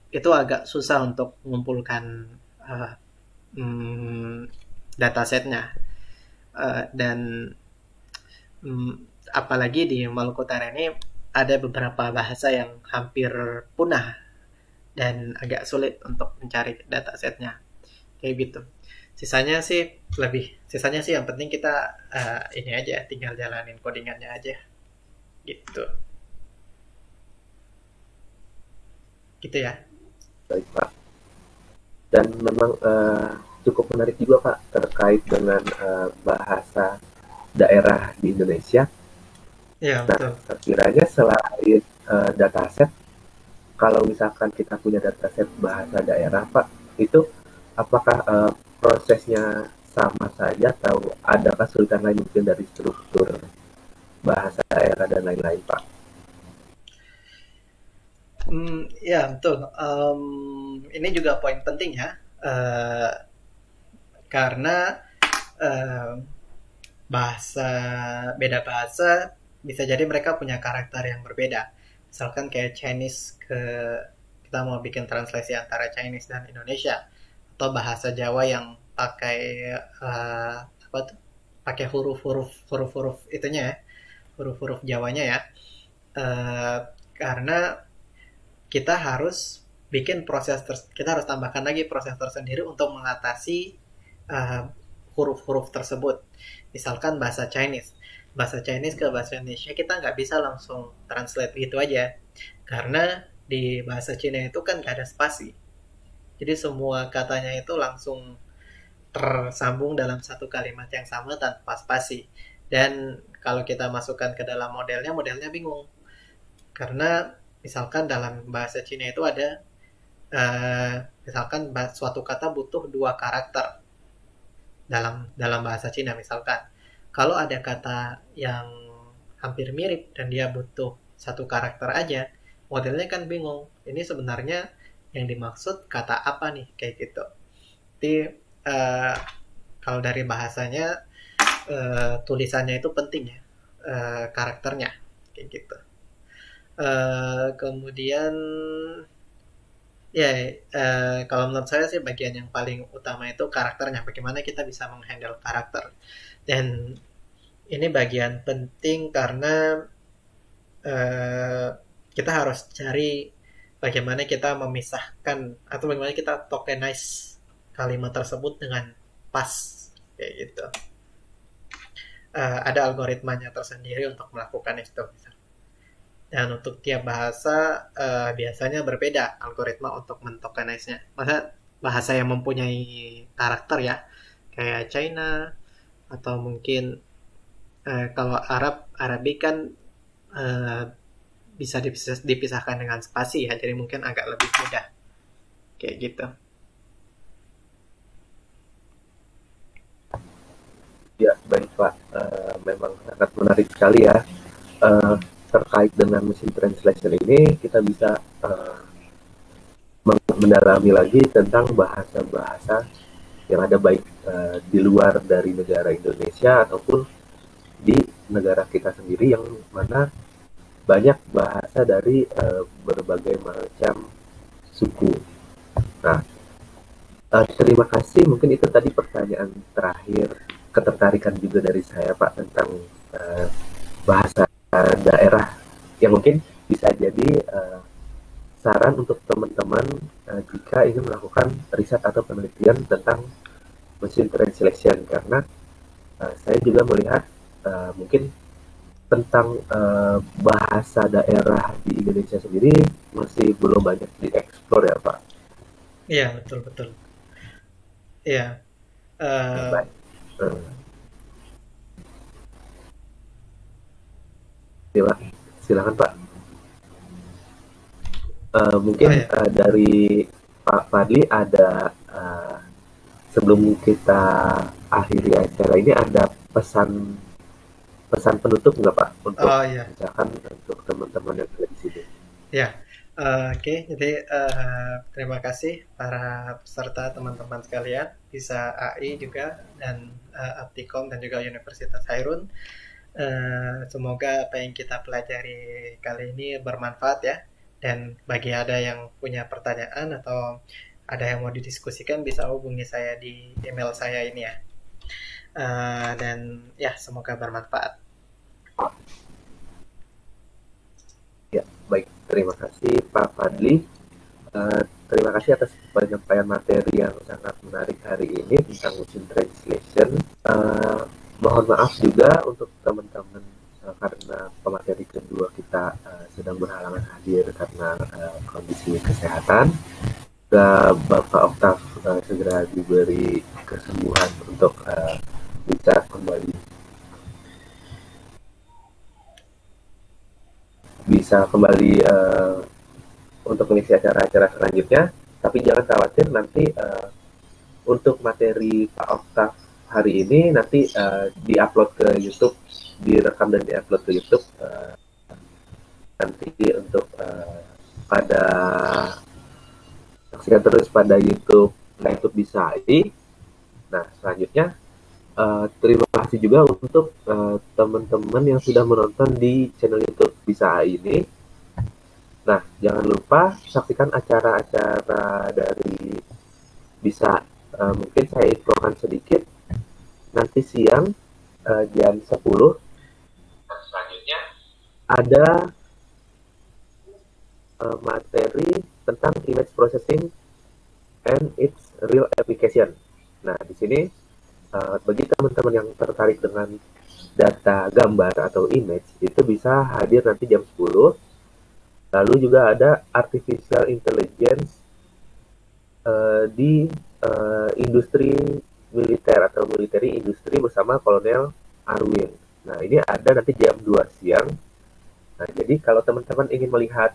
itu agak susah untuk mengumpulkan datasetnya, dan apalagi di Maluku Utara ini ada beberapa bahasa yang hampir punah dan agak sulit untuk mencari datasetnya, kayak gitu. Sisanya sih yang penting kita ini aja, tinggal jalanin codingannya aja, gitu ya. Baik Pak. Dan memang cukup menarik juga Pak terkait dengan bahasa daerah di Indonesia. Ya, betul. Nah, kiranya selain dataset, kalau misalkan kita punya dataset bahasa daerah Pak, itu apakah prosesnya sama saja atau ada kesulitan lain mungkin dari struktur bahasa daerah dan lain-lain Pak? Ya, betul. Ini juga poin penting ya, karena beda bahasa bisa jadi mereka punya karakter yang berbeda. Misalkan kayak Chinese, kita mau bikin translasi antara Chinese dan Indonesia, atau bahasa Jawa yang pakai pakai huruf-huruf itunya ya, huruf-huruf Jawanya ya, karena kita harus kita harus tambahkan lagi proses tersendiri untuk mengatasi huruf-huruf tersebut. Misalkan bahasa Chinese ke bahasa Indonesia, kita nggak bisa langsung translate gitu aja, karena di bahasa Cina itu kan nggak ada spasi. Jadi semua katanya itu langsung tersambung dalam satu kalimat yang sama tanpa spasi. Dan kalau kita masukkan ke dalam modelnya bingung, karena misalkan dalam bahasa Cina itu ada misalkan suatu kata butuh 2 karakter dalam bahasa Cina. Misalkan kalau ada kata yang hampir mirip dan dia butuh 1 karakter aja, modelnya kan bingung, ini sebenarnya yang dimaksud kata apa nih, kayak gitu. Jadi kalau dari bahasanya, tulisannya itu penting ya, karakternya kayak gitu. Kemudian ya, kalau menurut saya sih bagian yang paling utama itu karakternya, bagaimana kita bisa menghandle karakter. Dan ini bagian penting karena eh, kita harus cari bagaimana kita memisahkan atau bagaimana kita tokenize kalimat tersebut dengan pas kayak gitu. Ada algoritmanya tersendiri untuk melakukan itu. Dan untuk tiap bahasa biasanya berbeda algoritma untuk mentokenize-nya. Masa bahasa yang mempunyai karakter ya, kayak China atau mungkin kalau Arabic kan eh, bisa dipisahkan dengan spasi ya, jadi mungkin agak lebih mudah kayak gitu. Ya, baik Pak. Memang sangat menarik sekali ya. Eh, Terkait dengan mesin translation ini, kita bisa mendalami lagi tentang bahasa-bahasa yang ada baik di luar dari negara Indonesia ataupun di negara kita sendiri yang mana banyak bahasa dari berbagai macam suku. Nah, terima kasih. Mungkin itu tadi pertanyaan terakhir, ketertarikan juga dari saya Pak tentang bahasa daerah yang mungkin bisa jadi saran untuk teman-teman jika ingin melakukan riset atau penelitian tentang mesin translation, karena saya juga melihat mungkin tentang bahasa daerah di Indonesia sendiri masih belum banyak dieksplor ya Pak. Iya, betul betul. Iya. Eh, Baik. Eh, Silakan Pak. Mungkin oh ya. dari Pak Fadli ada sebelum kita akhiri acara ini ada pesan pesan penutup nggak Pak untuk Oh ya. misalkan untuk teman-teman yang ada di sini? Ya. Oke, jadi terima kasih para peserta teman-teman sekalian, bisa AI juga dan Aptikom dan juga Universitas Hairun. Semoga apa yang kita pelajari kali ini bermanfaat ya. Dan bagi ada yang punya pertanyaan atau ada yang mau didiskusikan bisa hubungi saya di email saya ini ya. Dan ya semoga bermanfaat. Ya, baik. Terima kasih Pak Fadli. Terima kasih atas penyampaian materi yang sangat menarik hari ini tentang mesin translation. Mohon maaf juga untuk teman-teman karena pemateri kedua kita sedang berhalangan hadir karena kondisi kesehatan. Bapak Oktav segera diberi kesembuhan untuk bisa kembali untuk mengisi acara-acara selanjutnya. Tapi jangan khawatir, nanti untuk materi Pak Oktav hari ini nanti diupload ke YouTube, direkam dan diupload ke YouTube. Nanti untuk pada saksikan terus pada YouTube bisa ini. Nah, selanjutnya terima kasih juga untuk teman-teman yang sudah menonton di channel YouTube Bisa ini. Nah, jangan lupa saksikan acara-acara dari Bisa. Mungkin saya infokan sedikit. Nanti siang jam 10 selanjutnya ada materi tentang image processing and its real application. Nah, di sini bagi teman-teman yang tertarik dengan data gambar atau image itu bisa hadir nanti jam 10. Lalu juga ada artificial intelligence di industri militer atau military industri bersama Kolonel Arwin. Nah, ini ada nanti jam 2 siang. Nah, jadi kalau teman-teman ingin melihat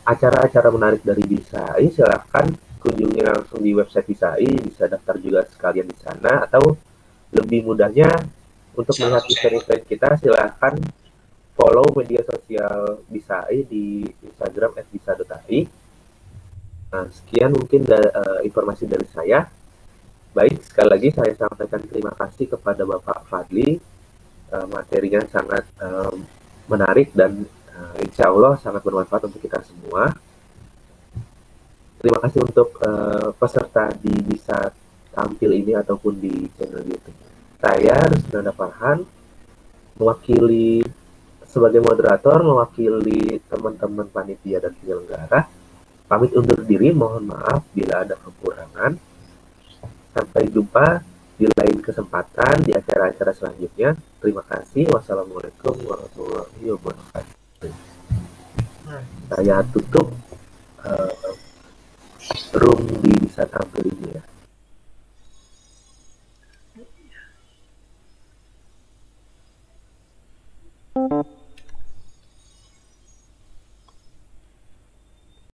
acara-acara menarik dari BISAI, silahkan kunjungi langsung di website BISAI, bisa daftar juga sekalian di sana, atau lebih mudahnya untuk melihat event-event kita, silahkan follow media sosial BISAI di Instagram @bisa.ai. Nah, sekian mungkin informasi dari saya. Baik, sekali lagi saya sampaikan terima kasih kepada Bapak Fadli materinya sangat menarik dan insya Allah sangat bermanfaat untuk kita semua. Terima kasih untuk peserta di bisa tampil ini ataupun di channel YouTube. Saya Rusnanda Farhan, mewakili sebagai moderator, mewakili teman-teman panitia dan penyelenggara, pamit undur diri. Mohon maaf bila ada kekurangan. Sampai jumpa di lain kesempatan di acara-acara selanjutnya. Terima kasih. Wassalamualaikum warahmatullahi wabarakatuh. Saya tutup room di bisa tampil ini ya.